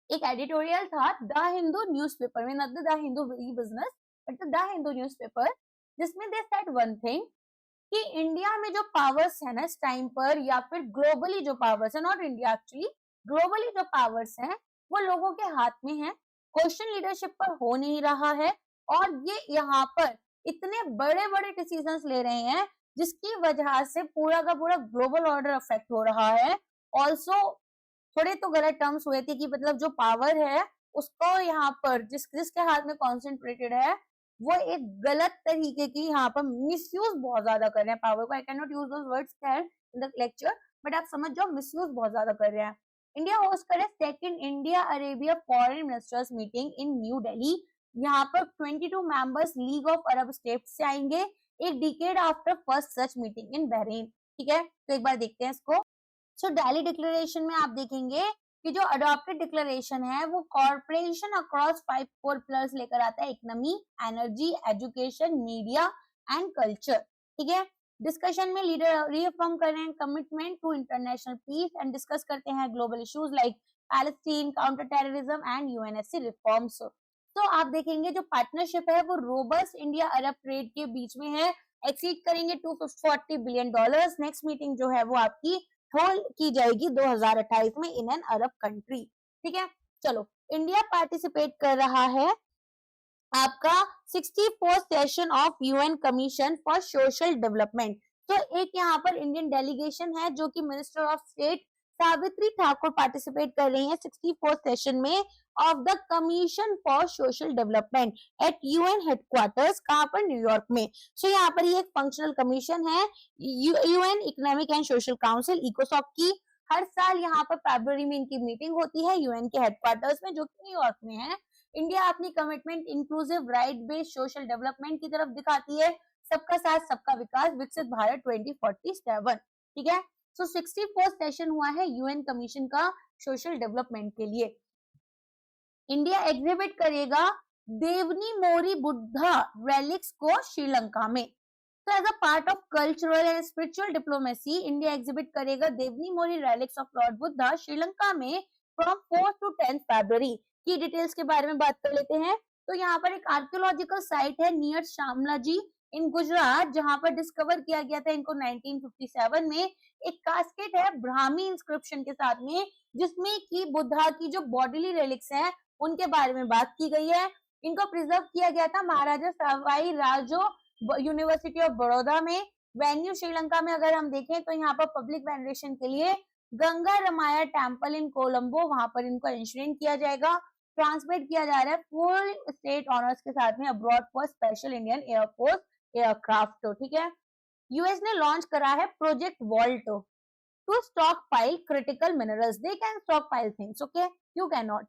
[SPEAKER 1] एक एडिटोरियल था द हिंदू न्यूज़पेपर में, not the Hindu business but the Hindu newspaper, जिसमें दे सेड वन थिंग कि India में जो पावर्स है ना इस टाइम पर, या फिर ग्लोबली जो पावर्स है, नॉट इंडिया एक्चुअली, ग्लोबली जो पावर्स हैं वो लोगों के हाथ में है। क्वेश्चन लीडरशिप पर हो नहीं रहा है, और ये यहाँ पर इतने बड़े बड़े डिसीजंस ले रहे हैं जिसकी वजह से पूरा का पूरा ग्लोबल ऑर्डर अफेक्ट हो रहा है। ऑल्सो थोड़े तो गलत टर्म्स हुए थे कि मतलब जो पावर है उसको यहाँ पर जिसके हाथ में कॉन्सेंट्रेटेड है वो एक गलत तरीके की यहाँ पर मिसयूज बहुत ज्यादा कर रहे हैं पावर को। I can not use those words in the lecture, but आप समझ जाओ मिसयूज बहुत ज्यादा कर रहे हैं। इंडिया होस्ट करे second India Arabia foreign ministers meeting in new Delhi. यहाँ पर 22 members league of Arab states से आएंगे, एक decade after first such meeting in Bahrain. ठीक है, तो एक बार देखते हैं इसको। सो दिल्ली डिक्लेरेशन में आप देखेंगे कि जो अडॉप्टेड डिक्लेरेशन है वो कॉर्पोरेशन अक्रॉस 5 कोर पिलर्स लेकर आता है, economy, energy, education, media and culture. ठीक है, डिस्कशन में लीडर रीअफर्म कर रहे हैं commitment to international peace and discuss करते हैं global issues like Palestine, counter terrorism and UNSC reforms. तो आप देखेंगे जो पार्टनरशिप है वो रोबस्ट इंडिया अरब ट्रेड के बीच में है, एक्सीड करेंगे $240 बिलियन। नेक्स्ट मीटिंग जो है वो आपकी होल्ड की जाएगी 2028 में इन एन अरब कंट्री। ठीक है, चलो, इंडिया पार्टिसिपेट कर रहा है आपका 64th session of UN commission for social development. तो एक यहाँ पर इंडियन डेलीगेशन है जो कि minister of state Savitri Thakur participate कर रही है 64th सेशन में of the commission for social development at UN headquarters, कहाँ पर, न्यूयॉर्क में। सो यहाँ पर ये एक फंक्शनल कमीशन है UN economic and social council इकोसॉक की। हर साल यहाँ पर फरवरी में इनकी मीटिंग होती है यूएन के हेडक्वार्टर्स में जो कि न्यूयॉर्क में है। इंडिया अपनी commitment inclusive right based social development की तरफ दिखाती है, सबका साथ सबका विकास, विकसित भारत 2047। ठीक है, सो 64th सेशन हुआ है यूएन कमीशन का सोशल डेवलपमेंट के लिए। इंडिया एग्जिबिट करेगा देवनी मोरी बुद्धा रेलिक्स को श्रीलंका में। तो as a part of cultural and spiritual diplomacy India exhibit करेगा Devnimori relics of lord Buddha Sri Lanka में फ्रॉम 4 to 10 फरवरी। की डिटेल्स के बारे में बात कर लेते हैं। तो यहाँ पर एक आर्कियोलॉजिकल साइट है नियर शामलाजी इन गुजरात, जहां पर डिस्कवर किया गया था इनको 1957 में। एक कास्केट है ब्राह्मी इंस्क्रिप्शन के साथ में, जिसमें कि बुद्धा की जो बॉडीली रेलिक्स हैं उनके बारे में बात की गई है। इनको प्रिजर्व किया गया था महाराजा सवाई राजो यूनिवर्सिटी ऑफ बड़ौदा में। वेन्यू श्रीलंका में अगर हम देखें तो यहाँ पर पब्लिक वेनरेशन के लिए गंगा रमाया टेम्पल इन कोलंबो, वहां पर इनको इंश्योरेंस किया जाएगा। ट्रांसमिट किया जा रहा है फुल स्टेट ऑनर्स के साथ में abroad for special Indian air force aircraft. ठीक है, यूएस ने लॉन्च करा है project vault to stockpile critical minerals. They can stockpile things, okay, you cannot.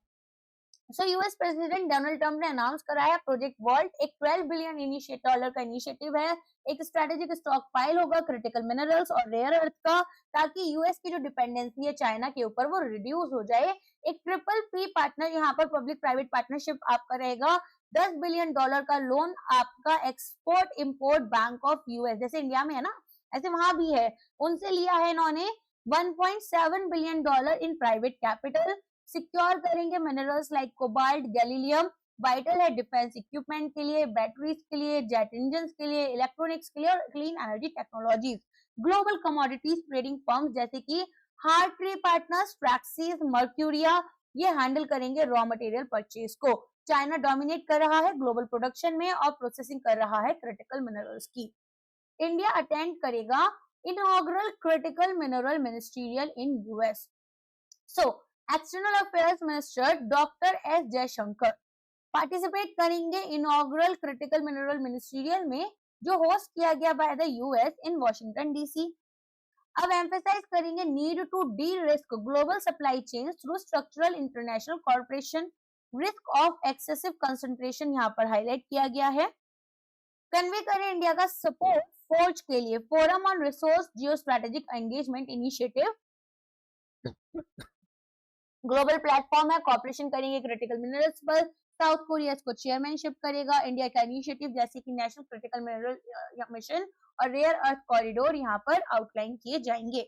[SPEAKER 1] So US president Donald Trump ने announce कराया प्रोजेक्ट वॉल्ट, एक $12 billion dollar का initiative है। एक स्ट्रेटेजिक स्टॉक पाइल होगा critical minerals और rare earth का, ताकि यूएस की जो डिपेंडेंसी है चाइना के ऊपर वो रिड्यूस हो जाए। एक PPP पार्टनर यहाँ पर पब्लिक प्राइवेट पार्टनरशिप आपका रहेगा। $10 बिलियन का लोन आपका export import bank of US, जैसे इंडिया में है ना ऐसे वहां भी है, उनसे लिया है इन्होंने $1.7 billion in private capital. Secure करेंगे minerals like cobalt, gallium, vital है डिफेंस इक्विपमेंट के लिए, बैटरीज के लिए, जेट इंजन के लिए, इलेक्ट्रॉनिक्स के लिए और clean energy technologies. Global commodities trading firms जैसे कि हार्ड ट्री पार्टनर्स फ्रैक्सीज, मर्क्यूरिया, ये हैंडल करेंगे रॉ मटेरियल परचेज को। चाइना डोमिनेट कर रहा है ग्लोबल प्रोडक्शन में और प्रोसेसिंग कर रहा है क्रिटिकल मिनरल्स की। इंडिया अटेंड करेगा inaugural critical mineral ministerial in US. So external affairs minister doctor S Jaishankar participate करेंगे इनॉग्रल क्रिटिकल मिनरल मिनिस्ट्रियल में, जो होस्ट किया गया by the US in Washington DC. अब एम्फेसाइज करेंगे need to derisk global supply chain through structural international corporation, risk of excessive concentration यहाँ पर highlight किया गया है। कन्वे करें इंडिया का सपोर्ट फोर्ज के लिए, forum on resource geo strategic engagement initiative global platform है, कॉर्पोरेशन करेंगे क्रिटिकल मिनरल्स पर। साउथ कोरिया इसको चेयरमैनशिप करेगा। इंडिया का इनिशिएटिव जैसे कि नेशनल क्रिटिकल मिनरल मिशन और रेयर अर्थ कॉरिडोर यहाँ पर आउटलाइन किए जाएंगे।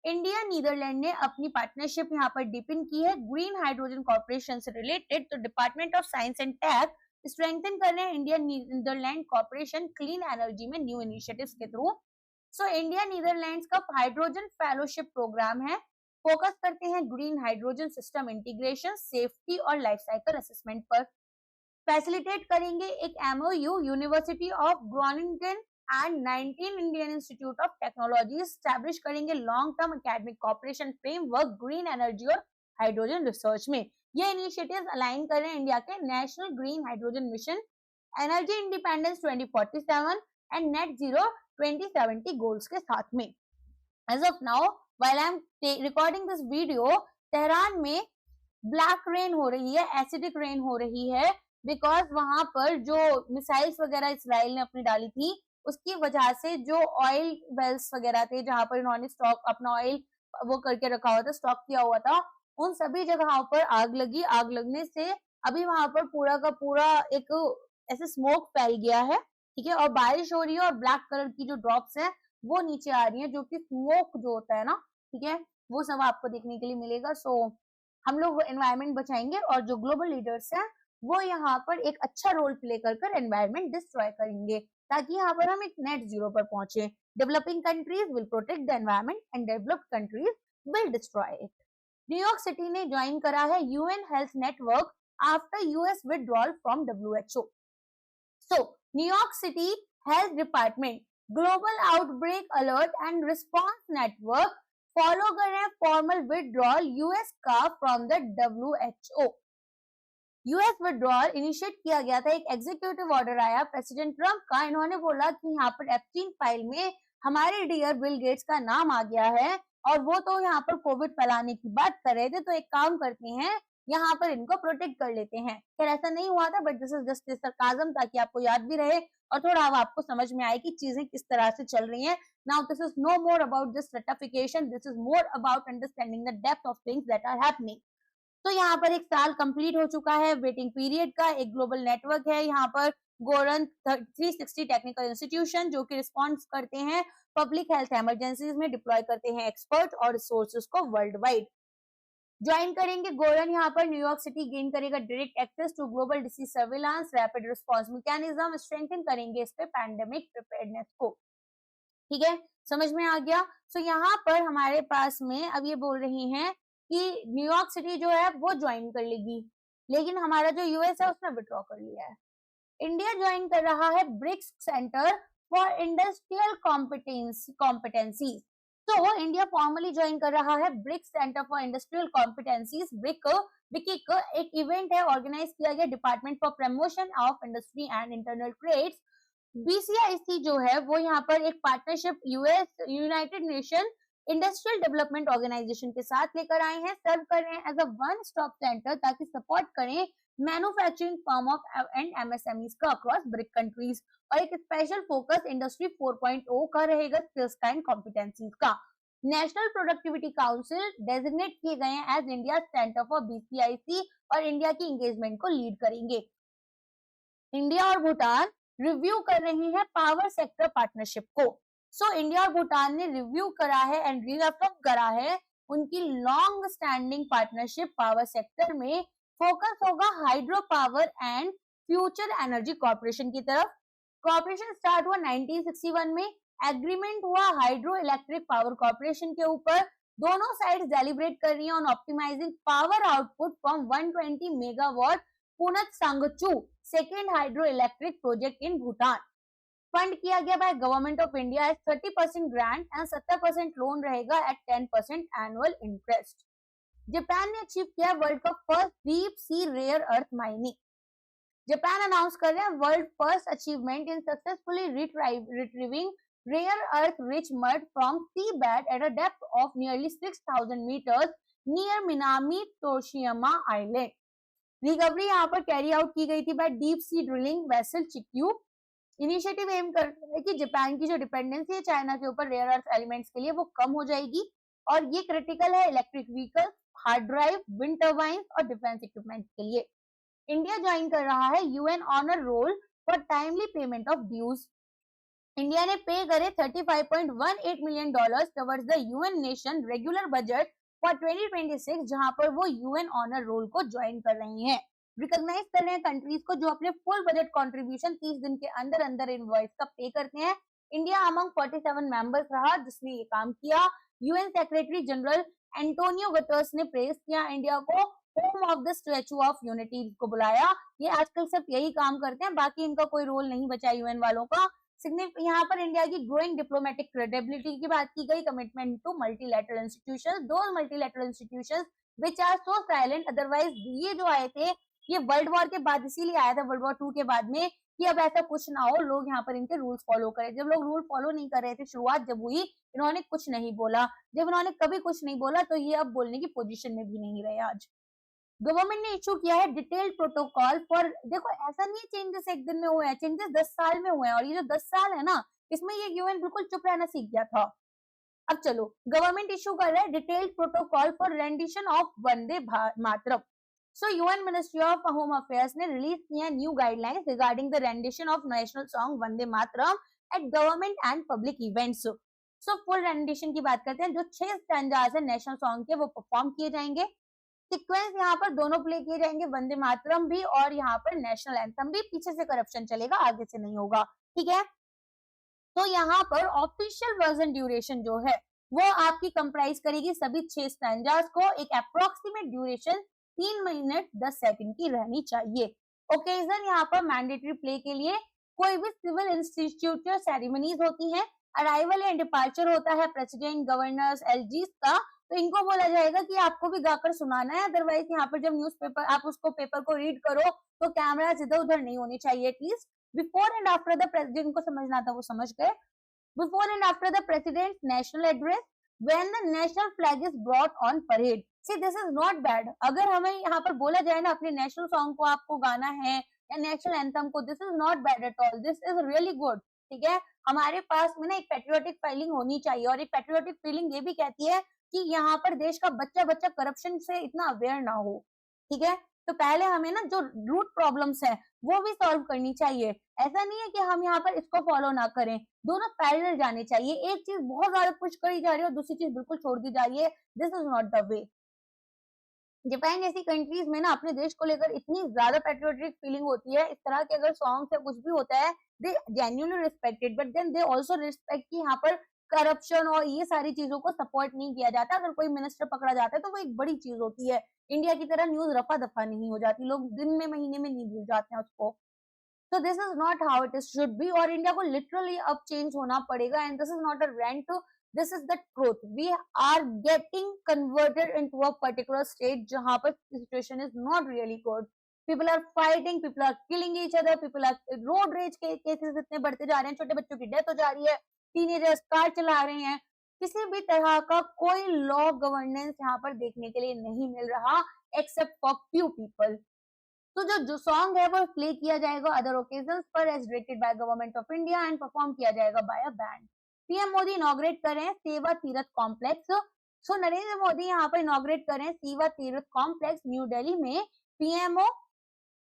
[SPEAKER 1] इंडिया नीदरलैंड ने अपनी पार्टनरशिप यहाँ पर डिपेंड की है ग्रीन हाइड्रोजन कॉर्पोरेशन से रिलेटेड। तो department of science and tech strengthen कर रहे हैं India Netherland corporation clean energy में न्यू इनिशिएटिव्स के थ्रू। सो इंडिया नीदरलैंड्स का हाइड्रोजन फेलोशिप प्रोग्राम है, फोकस करते हैं green hydrogen system integration, safety और लाइफ साइकिल असेसमेंट पर। फैसिलिटेट करेंगे एक MOU university of Groningen and 19 Indian institute of technology establish करेंगे long term academic corporation framework green energy और हाइड्रोजन रिसर्च में। ये इनिशिएटिव्स अलाइन कर रहे हैं इंडिया के national green hydrogen mission, energy independence 2047 and net zero 2070 goals के साथ में। As of now while I am recording this video, Tehran में ब्लैक रेन हो रही है, एसिडिक रेन हो रही है, बिकॉज वहां पर जो मिसाइल्स वगैरह इसराइल ने अपनी डाली थी उसकी वजह से जो ऑयल वेल्स वगैरह थे जहां पर इन्होंने स्टॉक अपना ऑयल वो करके रखा हुआ था, स्टॉक किया हुआ था, उन सभी जगहों पर आग लगी। आग लगने से अभी वहां पर पूरा का पूरा एक ऐसे स्मोक फैल गया है, ठीक है, और बारिश हो रही है और ब्लैक कलर की जो ड्रॉप्स है वो नीचे आ रही है, जो कि स्मोक जो होता है ना, ठीक है, वो सब आपको देखने के लिए मिलेगा। सो हम लोग एनवायरमेंट बचाएंगे और जो ग्लोबल लीडर्स हैं वो यहाँ पर एक अच्छा रोल प्ले कर एनवायरमेंट डिस्ट्रॉय करेंगे ताकि यहाँ पर हम एक नेट जीरो पर पहुंचे। Developing countries will protect the environment and developed countries will destroy it. New York city ने ज्वाइन करा है UN health network after US withdrawal from WHO. So New York city health department global outbreak alert and response network follow कर रहे हैं formal withdrawal US का from the WHO. US withdrawal initiate किया गया था, एक एग्जीक्यूटिव ऑर्डर आया president Trump का। इन्होंने बोला कि यहाँ पर एप्स्टीन फाइल में हमारे डियर बिल गेट्स का नाम आ गया है और वो तो यहाँ पर कोविड फैलाने की बात कर रहे थे, तो एक काम करते हैं यहाँ पर इनको प्रोटेक्ट कर लेते हैं। खैर ऐसा नहीं हुआ था, but this is just sarcasm ताकि आपको याद भी रहे और थोड़ा अब आपको समझ में आए कि चीजें किस तरह से चल रही हैं। Now this is no more about this ratification, this is more about understanding the depth of things that are happening. तो यहाँ पर एक साल कंप्लीट हो चुका है वेटिंग पीरियड का, एक ग्लोबल नेटवर्क है यहाँ पर गोरन 360 टेक्निकल इंस्टीट्यूशन जो कि रिस्पॉन्स करते हैं पब्लिक हेल्थ इमरजेंसीज में, डिप्लॉय करते हैं एक्सपर्ट और रिसोर्सेज को वर्ल्ड वाइड। ज्वाइन करेंगे गोरन यहाँ पर, न्यूयॉर्क सिटी गेन करेगा direct access to global disease surveillance, rapid response mechanism, strengthen करेंगे इस पे पैंडेमिक प्रिपेयर्डनेस को। ठीक है, समझ में आ गया। सो यहाँ पर हमारे पास में अब ये बोल रही हैं कि न्यूयॉर्क सिटी जो है वो ज्वाइन कर लेगी, लेकिन हमारा जो यूएस है उसने विड्रॉ कर लिया है। इंडिया ज्वाइन कर रहा है BRICS centre for industrial competencies. तो इंडिया फॉर्मली ज्वाइन कर रहा है BRICS centre for industrial competencies, BRIC एक इवेंट है ऑर्गेनाइज किया गया department for promotion of industry and internal trades. BCIC जो है वो यहाँ पर एक partnership US united nation industrial development organisation के साथ लेकर आए हैं, सर्व कर रहे हैं as a one stop centre ताकि सपोर्ट करें manufacturing firm of and MSMEs का अक्रॉस ब्रिक कंट्रीज, और एक स्पेशल फोकस इंडस्ट्री 4.0 का रहेगा स्किल्स का एंड कॉम्पिटेंसीज का। नेशनल प्रोडक्टिविटी काउंसिल डेजिग्नेट किए गए हैं as India centre for BCIC और इंडिया की एंगेजमेंट को लीड करेंगे। इंडिया और भूटान रिव्यू कर रही है पावर सेक्टर पार्टनरशिप को। सो इंडिया और भूटान ने रिव्यू करा है एंड रीअफर्म करा है उनकी long standing partnership power sector में। फोकस होगा hydro power and future energy corporation की तरफ। कॉर्पोरेशन स्टार्ट हुआ 1961 में, एग्रीमेंट हुआ हाइड्रो इलेक्ट्रिक पावर कॉर्पोरेशन के ऊपर दोनों साइड्स डेलिब्रेट कर रही हैं on optimising power output from 120 megawatt Punatsangchhu second hydro electric project in Bhutan. Fund किया गया by government of India at 30% grant and 70% loan रहेगा एट 10% एनुअल इंटरेस्ट। जापान ने अचीव किया वर्ल्ड का first deep sea rare earth mining. Japan announce कर रहे हैं world first achievement in successfully retrieving rare earth rich mud from seabed at a depth of nearly 6,000 meters near Minami Toshiyama Island. Recovery यहाँ पर carry out की गई थी by deep sea drilling vessel Chikyu. Initiative aim करता है कि Japan की जो डिपेंडेंसी है चाइना के ऊपर रेयर अर्थ एलिमेंट्स के लिए वो कम हो जाएगी और ये क्रिटिकल है electric vehicle, hard drive, wind turbine और डिफेंस इक्विपमेंट के लिए। इंडिया ज्वाइन कर रहा है UN honour roll for timely payment of dues. India ने पे करे $35.18 million towards the UN nation regular budget for 2026, जहां पर वो यूएन ऑनर रोल को ज्वाइन कर रही हैं। रिकॉग्नाइज कर रहे हैं कंट्रीज को जो अपने फुल बजट कंट्रीब्यूशन 30 दिन के अंदर अंदर इनवॉइस का पे करते हैं। इंडिया अमंग 47 मेंबर्स रहा जिसने ये काम किया। UN secretary general Antonio Guterres ने प्रेज किया इंडिया को, home of the statue of unity को बुलाया। ये आजकल सिर्फ यही काम करते हैं, बाकी इनका कोई रोल नहीं बचा यूएन वालों का। यहाँ पर इंडिया की ग्रोइंग डिप्लोमेटिक क्रेडिबिलिटी की बात की गई, commitment to multilateral institutions, those multilateral institutions which are so silent, otherwise ये जो आए थे ये वर्ल्ड वॉर के बाद इसीलिए आया था, वर्ल्ड वॉर 2 के बाद में, कि अब ऐसा कुछ ना हो, लोग यहाँ पर इनके रूल्स फॉलो करें। जब लोग रूल फॉलो नहीं कर रहे थे, शुरुआत जब हुई इन्होंने कुछ नहीं बोला, जब इन्होंने कभी कुछ नहीं बोला तो ये अब बोलने की पोजीशन में भी नहीं रहे। आज गवर्नमेंट ने इशू किया है डिटेल्ड प्रोटोकॉल फॉर, देखो ऐसा नहीं चेंजेस एक दिन में हुए हैं, चेंजेस 10 साल में हुए हैं और ये जो 10 साल है ना इसमें ये यूएन बिल्कुल चुप रहना सीख गया था। अब चलो गवर्नमेंट इशू कर रहा है detailed protocol for rendition of Vande Mataram. So UN ministry of home affairs ने रिलीज किया new guidelines regarding the rendition of national song Vande Mataram eight government and public events. So full rendition की बात करते हैं, जो 6 स्टैंजास है नेशनल सॉन्ग के वो परफॉर्म किए जाएंगे। सीक्वेंस यहाँ पर दोनों प्ले किए जाएंगे, वंदे मातरम भी और यहाँ पर नेशनल एंथम भी। पीछे से करप्शन चलेगा, आगे से नहीं होगा, ठीक है। तो यहाँ पर ऑफिशियल वर्जन ड्यूरेशन जो है वो आपकी कंप्राइज करेगी सभी 6 स्टैंजास को। एक अप्रोक्सीमेट ड्यूरेशन 3 मिनट 10 सेकंड की रहनी चाहिए। ओकेजन यहाँ पर मैंडेटरी प्ले के लिए कोई भी सिविल इंस्टीट्यूट सेरेमनीज होती हैं, अराइवल एंड डिपार्चर होता है प्रेसिडेंट, गवर्नर्स, एलजीज का, तो इनको बोला जाएगा कि आपको भी गाकर सुनाना है। अदरवाइज यहाँ पर जब न्यूज़पेपर आप उसको पेपर को रीड करो तो कैमरा इधर उधर नहीं होने चाहिए। At least before and after the president को समझना था वो समझ गए। Before and after the president national address when the national flag is brought on parade. See this is not bad. अगर हमें यहाँ पर बोला जाए ना अपने नेशनल सॉन्ग को आपको गाना है या नेशनल एंथम को, this is not bad at all, this is really good, ठीक है। हमारे पास में ना एक पेट्रियोटिक फीलिंग होनी चाहिए और एक पेट्रियोटिक फीलिंग ये भी कहती है कि यहाँ पर देश का बच्चा बच्चा करप्शन से इतना अवेयर ना हो, ठीक है। तो पहले हमें ना जो रूट प्रॉब्लम्स है वो भी सॉल्व करनी चाहिए। ऐसा नहीं है कि हम यहाँ पर इसको फॉलो ना करें, दोनों पैरेलल जाने चाहिए। एक चीज बहुत ज्यादा पुश करी जा रही है और दूसरी चीज बिल्कुल छोड़ दी जा रही है, this is not the way. Japan जैसी कंट्रीज में ना अपने देश को लेकर इतनी ज्यादा पेट्रियोटिक फीलिंग होती है, इस तरह के अगर सॉन्ग या कुछ भी होता है they genuinely respect it, but then they also respect कि यहाँ पर करप्शन और ये सारी चीजों को सपोर्ट नहीं किया जाता। अगर कोई मिनिस्टर पकड़ा जाता है तो वो एक बड़ी चीज होती है। इंडिया की तरह न्यूज रफा दफा नहीं हो जाती, लोग दिन में महीने में नहीं भूल जाते हैं उसको। So this is not how it is should be और इंडिया को literally अब चेंज होना पड़ेगा and this is not a rant, this is the truth. We are getting converted into a particular state जहाँ पर situation is not really good. People are fighting, people are killing each other, people are road rage cases इतने बढ़ते जा रहे हैं, छोटे बच्चों की डेथ हो जा रही है, टीनेजर्स कार चला रहे हैं, किसी भी तरह का कोई लॉ गवर्नेंस यहाँ पर देखने के लिए नहीं मिल रहा एक्सेप्ट फॉर फ्यू पीपल। तो जो सॉन्ग है वो प्ले किया जाएगा अदर ओकेजन्स पर as directed by government of India and perform किया जाएगा by a band. PM Modi inaugurate कर रहे हैं सेवा तीर्थ कॉम्प्लेक्स। सो नरेंद्र मोदी यहाँ पर इनॉग्रेट कर रहे हैं सेवा तीर्थ कॉम्प्लेक्स न्यू दिल्ली में। पीएमओ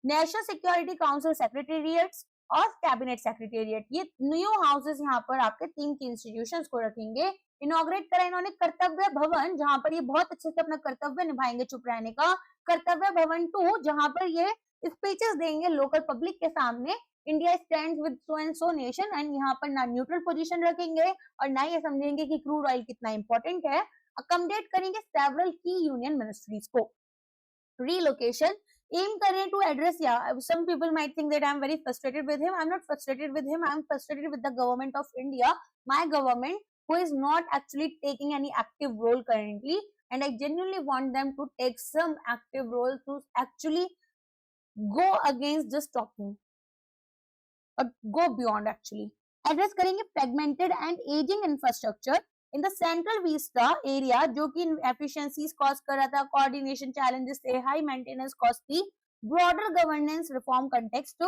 [SPEAKER 1] नेशनल सिक्योरिटी काउंसिल सेक्रेटेरिएट्स और कैबिनेट सेक्रेटेरिएट, ये न्यू हाउसेस यहाँ पर आपके 3 की इंस्टीट्यूशंस को रखेंगे। इनॉग्रेट करा इन्होंने कर्तव्य भवन, जहां पर ये बहुत अच्छे से अपना कर्तव्य निभाएंगे चुप रहने का। कर्तव्य भवन 2 जहां पर ये स्पीचेस देंगे लोकल पब्लिक के सामने, India stands with so and so nation, and यहाँ पर ना न्यूट्रल पोजीशन रखेंगे और ना ये समझेंगे कि क्रूड ऑयल कितना इंपॉर्टेंट है। अकोमोडेट करेंगे सेवरल की यूनियन मिनिस्ट्रीज को। Relocation aim करें to address, yeah, some people might think that I'm very frustrated with him. I'm not frustrated with him, I'm frustrated with the government of India, my government, who is not actually taking any active role currently, and I genuinely want them to take some active role to actually go against just talking or go beyond actually. Address करेंगे fragmented and aging infrastructure in the central vista area, जो कि efficiencies cause कर रहा था, coordination challenges थे, high maintenance cost थी, broader governance reform context.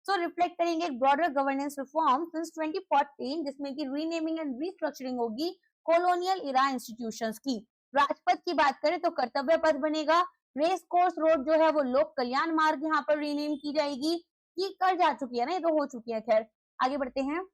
[SPEAKER 1] So reflect करेंगे एक ब्रॉडर गवर्नेंस रिफॉर्म सिंस 2014, जिसमें कि रीनेमिंग एंड रीस्ट्रक्चरिंग होगी कॉलोनियल इरा इंस्टीट्यूशंस की। राजपथ की बात करें तो कर्तव्य पथ बनेगा, रेस कोर्स रोड जो है वो लोक कल्याण मार्ग यहाँ पर रीनेम की जाएगी, ये कर जा चुकी है ना, ये तो हो चुकी है। खैर आगे बढ़ते हैं।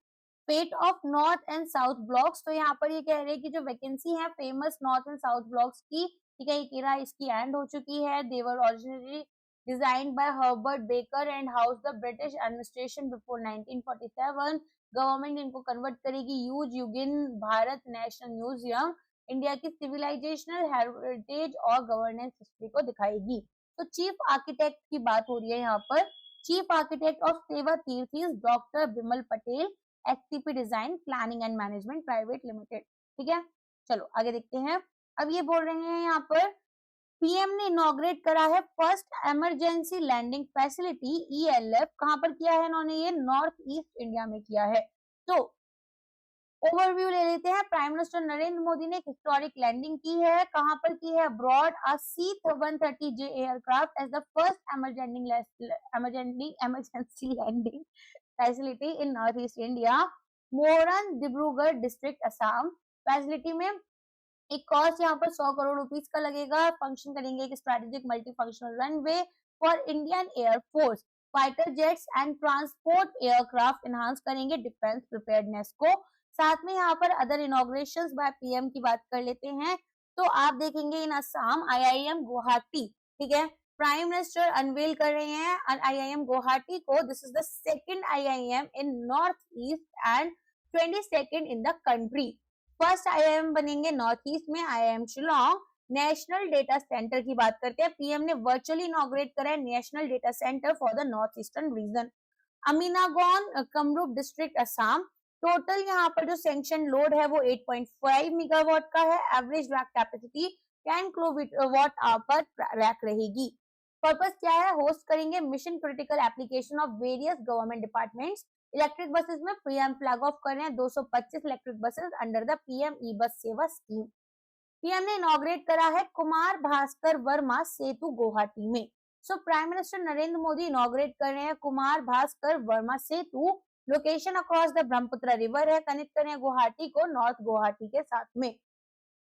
[SPEAKER 1] Fate of north and south blocks, तो यहाँ पर ये कह रहे हैं कि जो वैकेंसी है famous north and south blocks की, ठीक है, ये era इसकी एंड हो चुकी है। They were originally designed by Herbert Baker and house the British administration before 1947। Government इनको कन्वर्ट करेगी Yuge Yugin Bharat national museum, India की सिविलाइजेशनल हेरिटेज और गवर्नेंस हिस्ट्री को दिखाएगी। तो चीफ आर्किटेक्ट की बात हो रही है यहाँ पर। चीफ आर्किटेक्ट ऑफ सेवा तीर्थ is doctor Bimal Patel, HCP design planning and management private limited. ठीक है, चलो आगे देखते हैं। अब ये बोल रहे हैं यहाँ पर पीएम ने इनॉग्रेट करा है first emergency landing facility ELF, कहां पर किया है इन्होंने, ये नॉर्थ ईस्ट इंडिया में किया है। तो ओवरव्यू ले लेते हैं। प्राइम मिनिस्टर नरेंद्र मोदी ने एक हिस्टोरिक लैंडिंग की है, कहां पर की है, abroad a C-130J aircraft as the first emergency landing facility in north east India, Moran Dibrugarh district Assam. Facility में एक कॉस्ट यहाँ पर 100 करोड़ रुपीस का लगेगा। फंक्शन करेंगे एक strategic multi functional runway for Indian air force, fighter jets and transport aircraft enhance करेंगे defence preparedness को। साथ में यहाँ पर अदर इनॉग्रेशंस बाय पीएम की बात कर लेते हैं। तो आप देखेंगे इन असम आईआईएम गुवाहाटी, ठीक है, प्राइम मिनिस्टर अनवेल कर रहे हैं आईआईएम गुवाहाटी को। This is the second IIM in north east and 22nd in the country. First IIM बनेंगे नॉर्थ ईस्ट में IIM Shillong. National data centre की बात करते हैं, पीएम ने वर्चुअली इनॉग्रेट करा है national data centre for the north eastern region. Amingaon Kamrup district Assam. Total यहाँ पर जो सैंक्शन लोड है वो 8.5 मेगावाट का है। Average rack capacity 10 kilowatt per rack रहेगी। पर्पस क्या है, होस्ट करेंगे mission critical application of various government departments. Electric buses में पीएम फ्लैग ऑफ कर रहे हैं 225 electric buses under the PM E bus Sewa scheme. PM ने इनॉग्रेट करा है कुमार भास्कर वर्मा सेतु गुवाहाटी में। So prime minister Narendra Modi inaugurate कर रहे हैं Kumar Bhaskar Varma Setu. Location across the Brahmaputra river है, कनेक्ट कर रहे हैं गुवाहाटी को नॉर्थ गुवाहाटी के साथ में।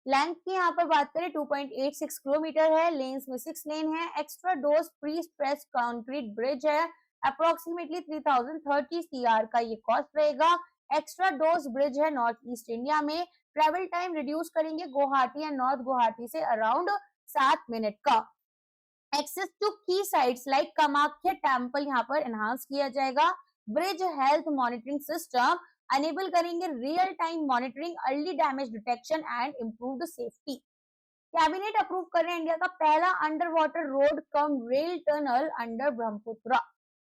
[SPEAKER 1] लेंथ की यहाँ पर बात करें 2.86 किलोमीटर है, लेन्स में 6 लेन है। Extradosed prestressed concrete bridge है, अप्रोक्सीमेटली 3030 CR का ये कॉस्ट रहेगा। एक्स्ट्रा डोज ब्रिज है नॉर्थ ईस्ट इंडिया में। ट्रेवल टाइम रिड्यूस करेंगे गुवाहाटी एंड नॉर्थ गुवाहाटी से अराउंड 7 मिनट का। Access to key sites like Kamakhya temple यहाँ पर एनहांस किया जाएगा। Bridge health monitoring system enable करेंगे real time monitoring, early damage detection and improved safety. Cabinet approve कर रहे हैं इंडिया का पहला under water road cum rail tunnel under Brahmaputra.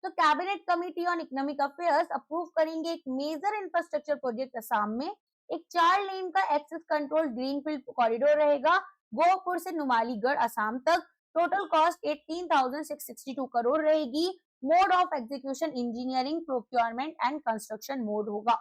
[SPEAKER 1] तो cabinet committee on economic affairs approve करेंगे एक मेजर इंफ्रास्ट्रक्चर प्रोजेक्ट असम में। एक 4 लेन का एक्सेस कंट्रोल ग्रीनफील्ड कॉरिडोर रहेगा गोहपुर से नुमालीगढ़ असम तक। टोटल कॉस्ट 18,662 करोड़ रहेगी। Mode of execution engineering procurement and construction mode होगा।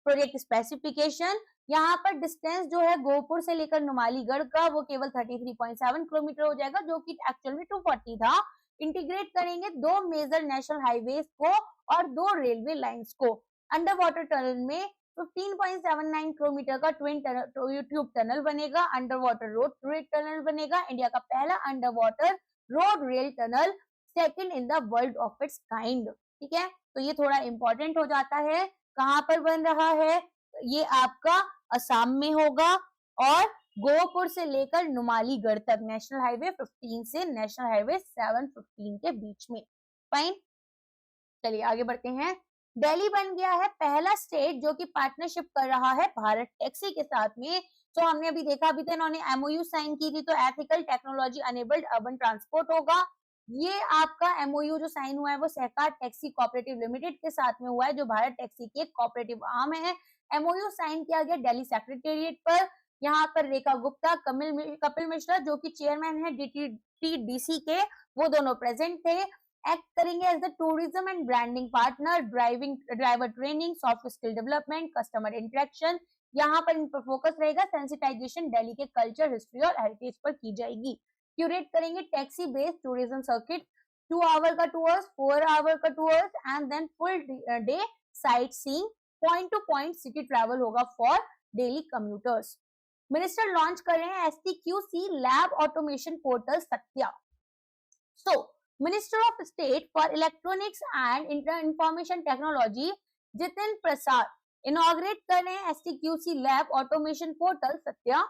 [SPEAKER 1] प्रोजेक्ट स्पेसिफिकेशन, यहाँ पर डिस्टेंस जो है गोहपुर से लेकर नुमालीगढ़ का वो केवल 33.7 किलोमीटर हो जाएगा, जो कि एक्चुअल में 240 था। इंटीग्रेट करेंगे 2 मेजर नेशनल हाईवेज को और 2 रेलवे लाइंस को। अंडर वाटर टनल में 15.79 किलोमीटर का ट्विन ट्यूब टनल बनेगा। Under water road rail tunnel बनेगा, इंडिया का पहला under water road rail tunnel, second in the world of its kind. ठीक है, तो ये थोड़ा इंपॉर्टेंट हो जाता है। कहां पर बन रहा है, ये आपका असम में होगा और गोहपुर से लेकर नुमालीगढ़ तक नेशनल हाईवे 15 से नेशनल हाईवे 715 के बीच में। फाइन, चलिए आगे बढ़ते हैं। दिल्ली बन गया है पहला स्टेट जो कि पार्टनरशिप कर रहा है भारत टैक्सी के साथ में तो हमने अभी देखा, अभी तो इन्होंने एमओयू साइन की थी, तो ethical technology enabled urban transport होगा। ये आपका एमओयू जो साइन हुआ है वो सहकार टैक्सी कोऑपरेटिव लिमिटेड के साथ में हुआ है, जो भारत टैक्सी की एक कोऑपरेटिव आर्म है। एमओयू साइन किया गया दिल्ली सेक्रेटेरिएट पर। यहाँ पर रेखा गुप्ता, कपिल मिश्रा जो कि चेयरमैन है डीटीडीसी के, वो दोनों प्रेजेंट थे। एक्ट करेंगे as the tourism and branding partner, driver training, soft skill development, customer interaction. यहाँ पर इन पर फोकस रहेगा। सेंसिटाइजेशन दिल्ली के कल्चर, हिस्ट्री और हेरिटेज पर की जाएगी। क्यूरेट करेंगे taxi based tourism circuit, 2 hour का टूर्स, 4 आवर का tours and then full day sight seeing, point to point city travel होगा for daily commuters. Minister launch कर रहे हैं STQC lab automation portal Satya. So minister of state for electronics and information technology Jitin Prasad inaugurate कर रहे हैं STQC lab automation portal Satya.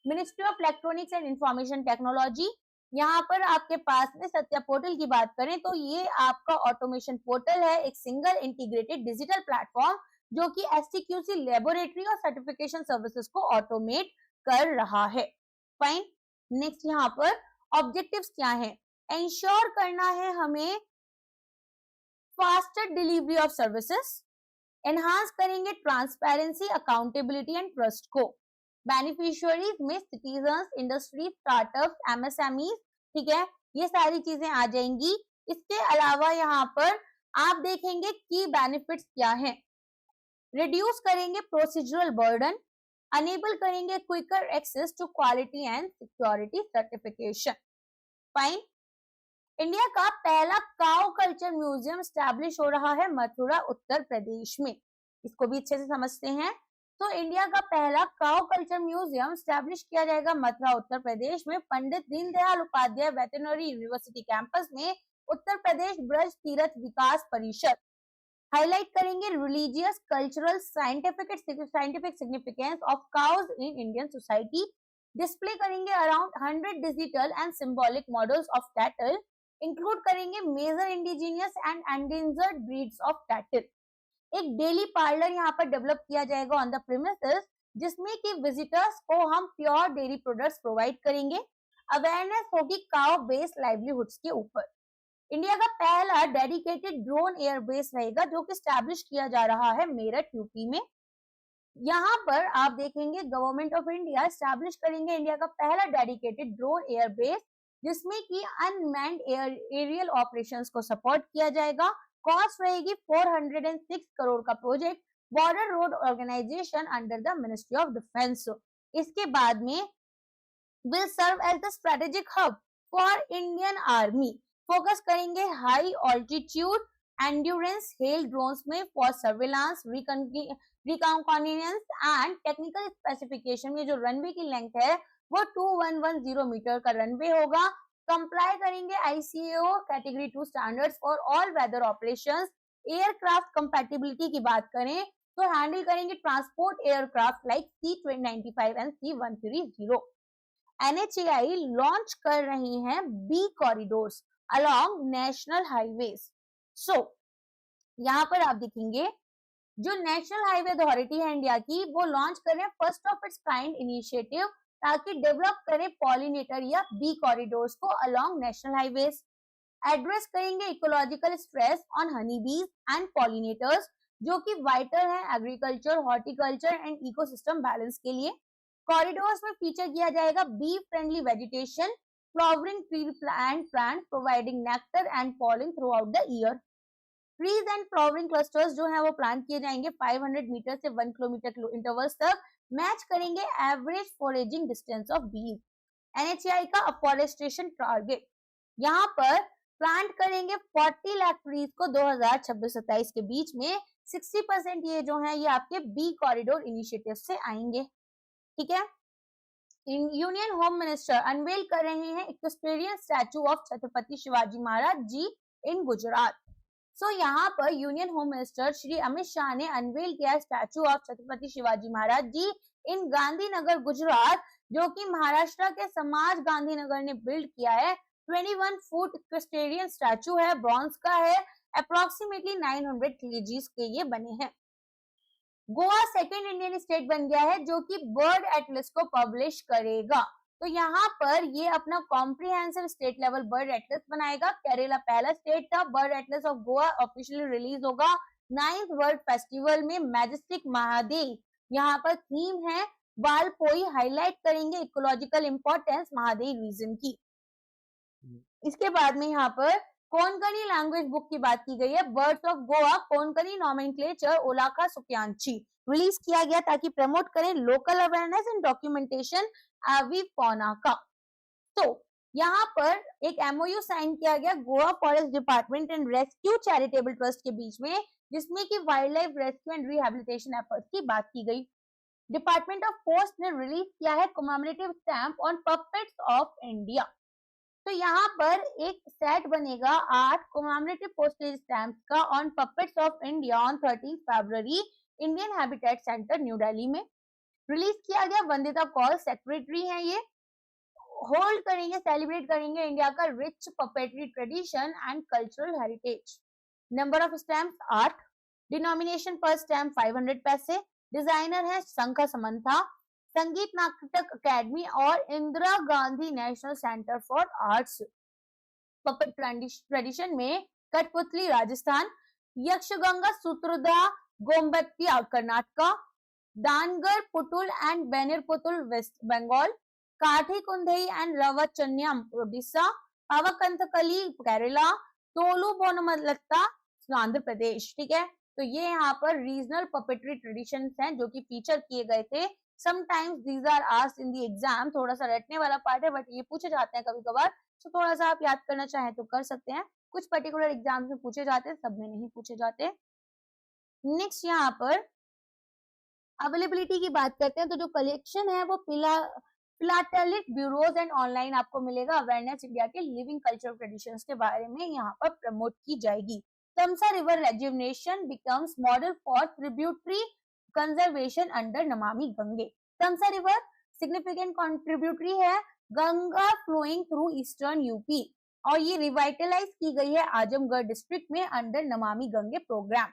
[SPEAKER 1] Ministry of electronics and information technology, यहाँ पर आपके पास में सत्या पोर्टल की बात करें तो ये आपका ऑटोमेशन पोर्टल है, एक सिंगल इंटीग्रेटेड डिजिटल प्लेटफॉर्म जो कि STQC लेबोरेटरी और सर्टिफिकेशन सर्विसेज को ऑटोमेट कर रहा है। फाइन। नेक्स्ट यहाँ पर ऑब्जेक्टिव्स क्या है? इंश्योर करना है हमें faster delivery of services, enhance करेंगे ट्रांसपेरेंसी, अकाउंटेबिलिटी एंड ट्रस्ट को। बेनिफिशियरीज में सिटीजन्स, इंडस्ट्री, स्टार्टअप, MSME, ठीक है, ये सारी चीजें आ जाएंगी। इसके अलावा यहाँ पर आप देखेंगे की बेनिफिट्स क्या हैं। रिड्यूस करेंगे प्रोसीजरल बर्डन, अनेबल करेंगे quicker access to quality and security certification. Fine. India का पहला काउ कल्चर म्यूजियम स्टैब्लिश हो रहा है मथुरा उत्तर प्रदेश में। इसको भी अच्छे से समझते हैं। तो इंडिया का पहला काउ कल्चर म्यूजियम स्टैब्लिश किया जाएगा मथुरा उत्तर प्रदेश में, Pandit Deendayal Upadhyay veterinary university campus में, उत्तर प्रदेश ब्रज तीर्थ विकास परिषद। हाईलाइट करेंगे religious, cultural, scientific significance of cows in Indian society. Display करेंगे around 100 digital and symbolic models of cattle. Include करेंगे major indigenous and endangered breeds of cattle. एक dairy parlour यहाँ पर develop किया जाएगा on the premises, जिसमें कि visitors को हम प्योर डेयरी प्रोडक्ट्स प्रोवाइड करेंगे। अवेयरनेस होगी काउ बेस्ड लाइवलीहुड्स के ऊपर। इंडिया का पहला डेडिकेटेड ड्रोन एयरबेस रहेगा जो कि स्टैब्लिश किया जा रहा है मेरठ यूपी में। यहाँ पर आप देखेंगे गवर्नमेंट ऑफ इंडिया स्टैब्लिश करेंगे इंडिया का पहला डेडिकेटेड ड्रोन एयरबेस, जिसमें कि अनमैन्ड एरियल ऑपरेशंस को सपोर्ट किया जाएगा। कॉस्ट रहेगी 406 करोड़ का project, border road organisation under the ministry of defence. इसके बाद में will serve as the strategic hub for Indian army. Focus करेंगे high altitude endurance HALE drones में for surveillance, reconnaissance and technical specification में जो runway की length है वो 2110 मीटर का रनवे होगा। कंप्लाई करेंगे ICAO category 2 standards for all weather operations. Aircraft compatibility की बात करें तो हैंडल करेंगे transport aircraft like C-95 and C-130। NHAI launch कर रही हैं bee corridors along national highways. So यहाँ पर आप देखेंगे जो नेशनल हाईवे अथॉरिटी है इंडिया की, वो लॉन्च कर रहे हैं first of its kind initiative ताकि डेवलप करें पॉलिनेटर या बी कॉरिडोर्स को अलोंग नेशनल हाईवेज। एड्रेस करेंगे ecological stress on honey bees and pollinators जो कि वाइटल है agriculture, horticulture and ecosystem balance के लिए। कॉरिडोर्स में फीचर किया जाएगा bee friendly vegetation, flowering tree and plant providing nectar and pollen throughout the year. Trees and flowering clusters जो है वो प्लांट किए जाएंगे 500 मीटर से 1 किलोमीटर इंटरवल्स तक। मैच करेंगे एवरेज फॉरेजिंग डिस्टेंस ऑफ बीज। NHAI का अफॉरेस्टेशन टारगेट, यहाँ पर प्लांट करेंगे 40 लाख ट्रीज को 2026-27 के बीच में। 60% ये जो है ये आपके बी कॉरिडोर इनिशिएटिव से आएंगे। ठीक है। यूनियन होम मिनिस्टर अनवेल कर रहे हैं equestrian statue of Chhatrapati Shivaji Maharaj जी इन गुजरात। सो यहाँ पर union home minister Shri Amit Shah ने अनवेल किया स्टैचू ऑफ छत्रपति शिवाजी महाराज जी इन गांधीनगर गुजरात, जो कि महाराष्ट्र के समाज गांधीनगर ने बिल्ड किया है। 21 फुट इक्वेस्टेरियन स्टैचू है, ब्रॉन्ज का है, अप्रोक्सीमेटली 900 kgs के ये बने हैं। गोवा सेकंड इंडियन स्टेट बन गया है जो कि बर्ड एटलस को पब्लिश करेगा। तो यहाँ पर ये अपना comprehensive state level bird Atlas बनाएगा। केरला पहला स्टेट था। Bird Atlas of Goa officially release होगा 9th वर्ल्ड फेस्टिवल में मैजेस्टिक महादेव। यहाँ पर थीम है वालपोई, हाईलाइट करेंगे इकोलॉजिकल इंपॉर्टेंस महादेव रीजन की। इसके बाद में यहाँ पर कोंकणी लैंग्वेज बुक की बात की गई है। Birds of Goa Konkani nomenclature Olakha Sukyanchi release किया गया ताकि प्रमोट करें local awareness and documentation avifauna का। तो यहाँ पर एक एमओयू साइन किया गया Goa forest department and rescue charitable trust के बीच में, जिसमें कि wild life rescue and rehabilitation efforts की बात की गई। डिपार्टमेंट ऑफ पोस्ट ने रिलीज किया है commemorative stamp on puppets of India. तो यहाँ पर एक सेट बनेगा 8 कमेमोरेटिव पोस्टेज स्टैम्प्स का on puppets of India on 13 February Indian habitat centre new Delhi में। रिलीज किया गया वंदिता कौल सेक्रेटरी है ये। होल्ड करेंगे, सेलिब्रेट करेंगे इंडिया का rich puppetry tradition and cultural heritage. Number of stamps 8, denomination पर स्टैम्प 500 पैसे। डिजाइनर है शंखा समंथा। संगीत नाटक अकेडमी और Indira Gandhi national centre for arts. Puppet tradition में कठपुतली राजस्थान, यक्षगंगा सूत्रधा गोमबत्ती कर्नाटका, दानगर पुतुल एंड बेनिर पुतुल वेस्ट बंगाल, काठी कुंधई एंड रवचन्यम ओडिशा, पावकंथकली केरला, तोलू बोनमलत्ता आंध्र प्रदेश। ठीक है, तो ये यहाँ पर रीजनल पपेट्री ट्रेडिशंस हैं जो कि फीचर किए गए थे। Sometimes these are asked in the exam. थोड़ा सा रटने वाला पार्ट है बट ये पूछे जाते हैं कभी कभार, तो थोड़ा सा आप याद करना चाहें तो कर सकते हैं। कुछ पर्टिकुलर एग्जाम्स में पूछे जाते हैं, सब में नहीं पूछे जाते। नेक्स्ट यहाँ पर अवेलेबिलिटी की बात करते हैं, तो जो कलेक्शन है वो फिलाटेलिक ब्यूरोज एंड ऑनलाइन आपको मिलेगा। अवेयरनेस इंडिया के लिविंग कल्चर ट्रेडिशंस के बारे में यहाँ पर प्रमोट की जाएगी। Tamsa river rejuvenation becomes model for tributary conservation under Namami Gange. Tamsa river significant contributory है Ganga flowing through eastern UP, और ये रिवाइटलाइज की गई है आजमगढ़ डिस्ट्रिक्ट में अंडर नमामि गंगे प्रोग्राम।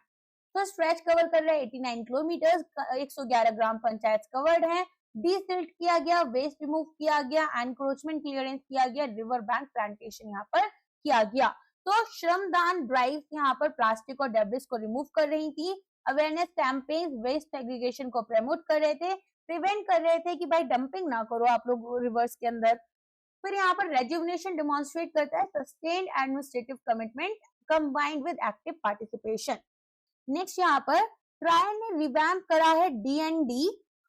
[SPEAKER 1] तो स्ट्रेच कवर कर रहा है 89 किलोमीटर, 111 ग्राम पंचायत कवर्ड है। डीसिल्ट किया गया, वेस्ट रिमूव किया गया, एनक्रोचमेंट क्लियरेंस किया गया, रिवर बैंक प्लांटेशन यहाँ पर किया गया। तो श्रमदान ड्राइव यहाँ पर प्लास्टिक और डेब्रिस को रिमूव कर रही थी। अवेयरनेस कैंपेन वेस्ट एग्रीगेशन को प्रमोट कर रहे थे, प्रिवेंट कर रहे थे कि भाई डंपिंग ना करो आप लोग रिवर्स के अंदर। फिर यहाँ पर रेजुवनेशन डेमोन्स्ट्रेट करता है sustained administrative commitment combined with active participation. Next यहाँ पर ट्राई ने रिवैम्प करा है DND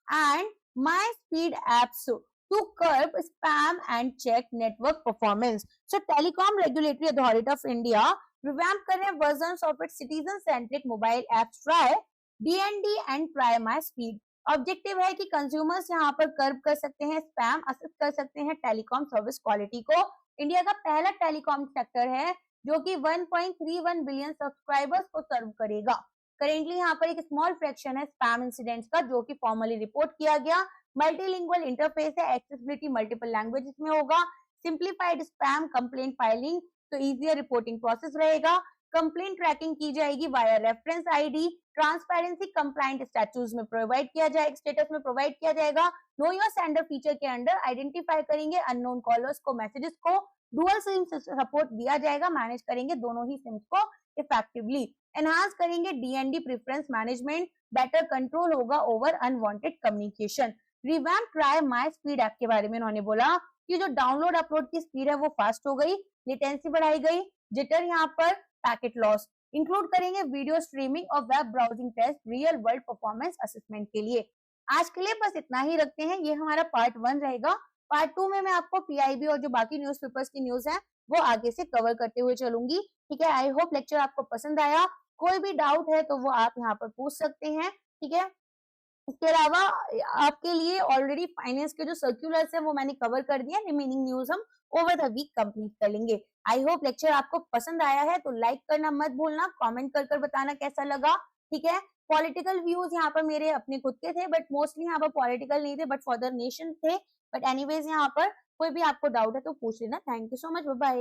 [SPEAKER 1] and my speed apps to curb spam and check network performance. So telecom regulatory authority of India revamp कर रहे हैं versions of its citizen centric mobile apps TRAI DND and TRAI my speed. Objective है कि consumers यहाँ पर कर्ब कर सकते हैं स्पैम, असिस्ट कर सकते हैं टेलीकॉम सर्विस क्वालिटी को। इंडिया का पहला टेलीकॉम सेक्टर है जो कि 1.31 बिलियन सब्सक्राइबर्स को सर्व करेगा। करेंटली यहाँ पर एक स्मॉल फ्रैक्शन है स्पैम इंसिडेंट्स का जो कि फॉर्मली रिपोर्ट किया गया। मल्टीलिंगुअल इंटरफेस है, एक्सेसिबिलिटी मल्टीपल लैंग्वेजेस में होगा। सिंप्लीफाइड स्पैम कंप्लेंट फाइलिंग, तो इजियर रिपोर्टिंग प्रोसेस रहेगा। कंप्लेंट ट्रैकिंग की जाएगी via reference ID. Transparency complaint status में प्रोवाइड किया जाएगा। नो योर सेंडर फीचर के अंडर आइडेंटिफाई करेंगे अननोन कॉलर्स को, मैसेजेस को। डुअल सिम सपोर्ट दिया जाएगा, मैनेज करेंगे दोनों ही सिम्स को इफेक्टिवली। एनहांस करेंगे DND preference management, better control होगा over unwanted communication. Revamp TRAI my speed app के बारे में उन्होंने बोला कि जो डाउनलोड अपलोड की स्पीड है वो फास्ट हो गई, लेटेंसी बढ़ाई गई, जिटर यहाँ पर पैकेट लॉस। इंक्लूड करेंगे वीडियो स्ट्रीमिंग और web browsing test real world performance assessment के लिए। आज के लिए बस इतना ही रखते हैं, ये हमारा पार्ट 1 रहेगा। पार्ट 2 में मैं आपको पीआईबी और जो बाकी न्यूज़पेपर्स की न्यूज है वो आगे से कवर करते हुए चलूंगी। ठीक है, आई होप लेक्चर आपको पसंद आया। कोई भी डाउट है तो वो आप यहाँ पर पूछ सकते हैं। ठीक है, इसके अलावा आपके लिए ऑलरेडी फाइनेंस के जो सर्क्यूलर्स है वो मैंने कवर कर दिया, रिमेनिंग न्यूज हम ओवर द वीक कंप्लीट कर लेंगे। आई होप लेक्चर आपको पसंद आया है, तो लाइक करना मत भूलना, कमेंट कर बताना कैसा लगा। ठीक है, पॉलिटिकल व्यूज यहाँ पर मेरे अपने खुद के थे बट मोस्टली यहाँ पर पॉलिटिकल नहीं थे बट फॉर द नेशन थे। बट एनीवेज यहाँ पर कोई भी आपको डाउट है तो पूछ लेना। Thank you so much, bye bye.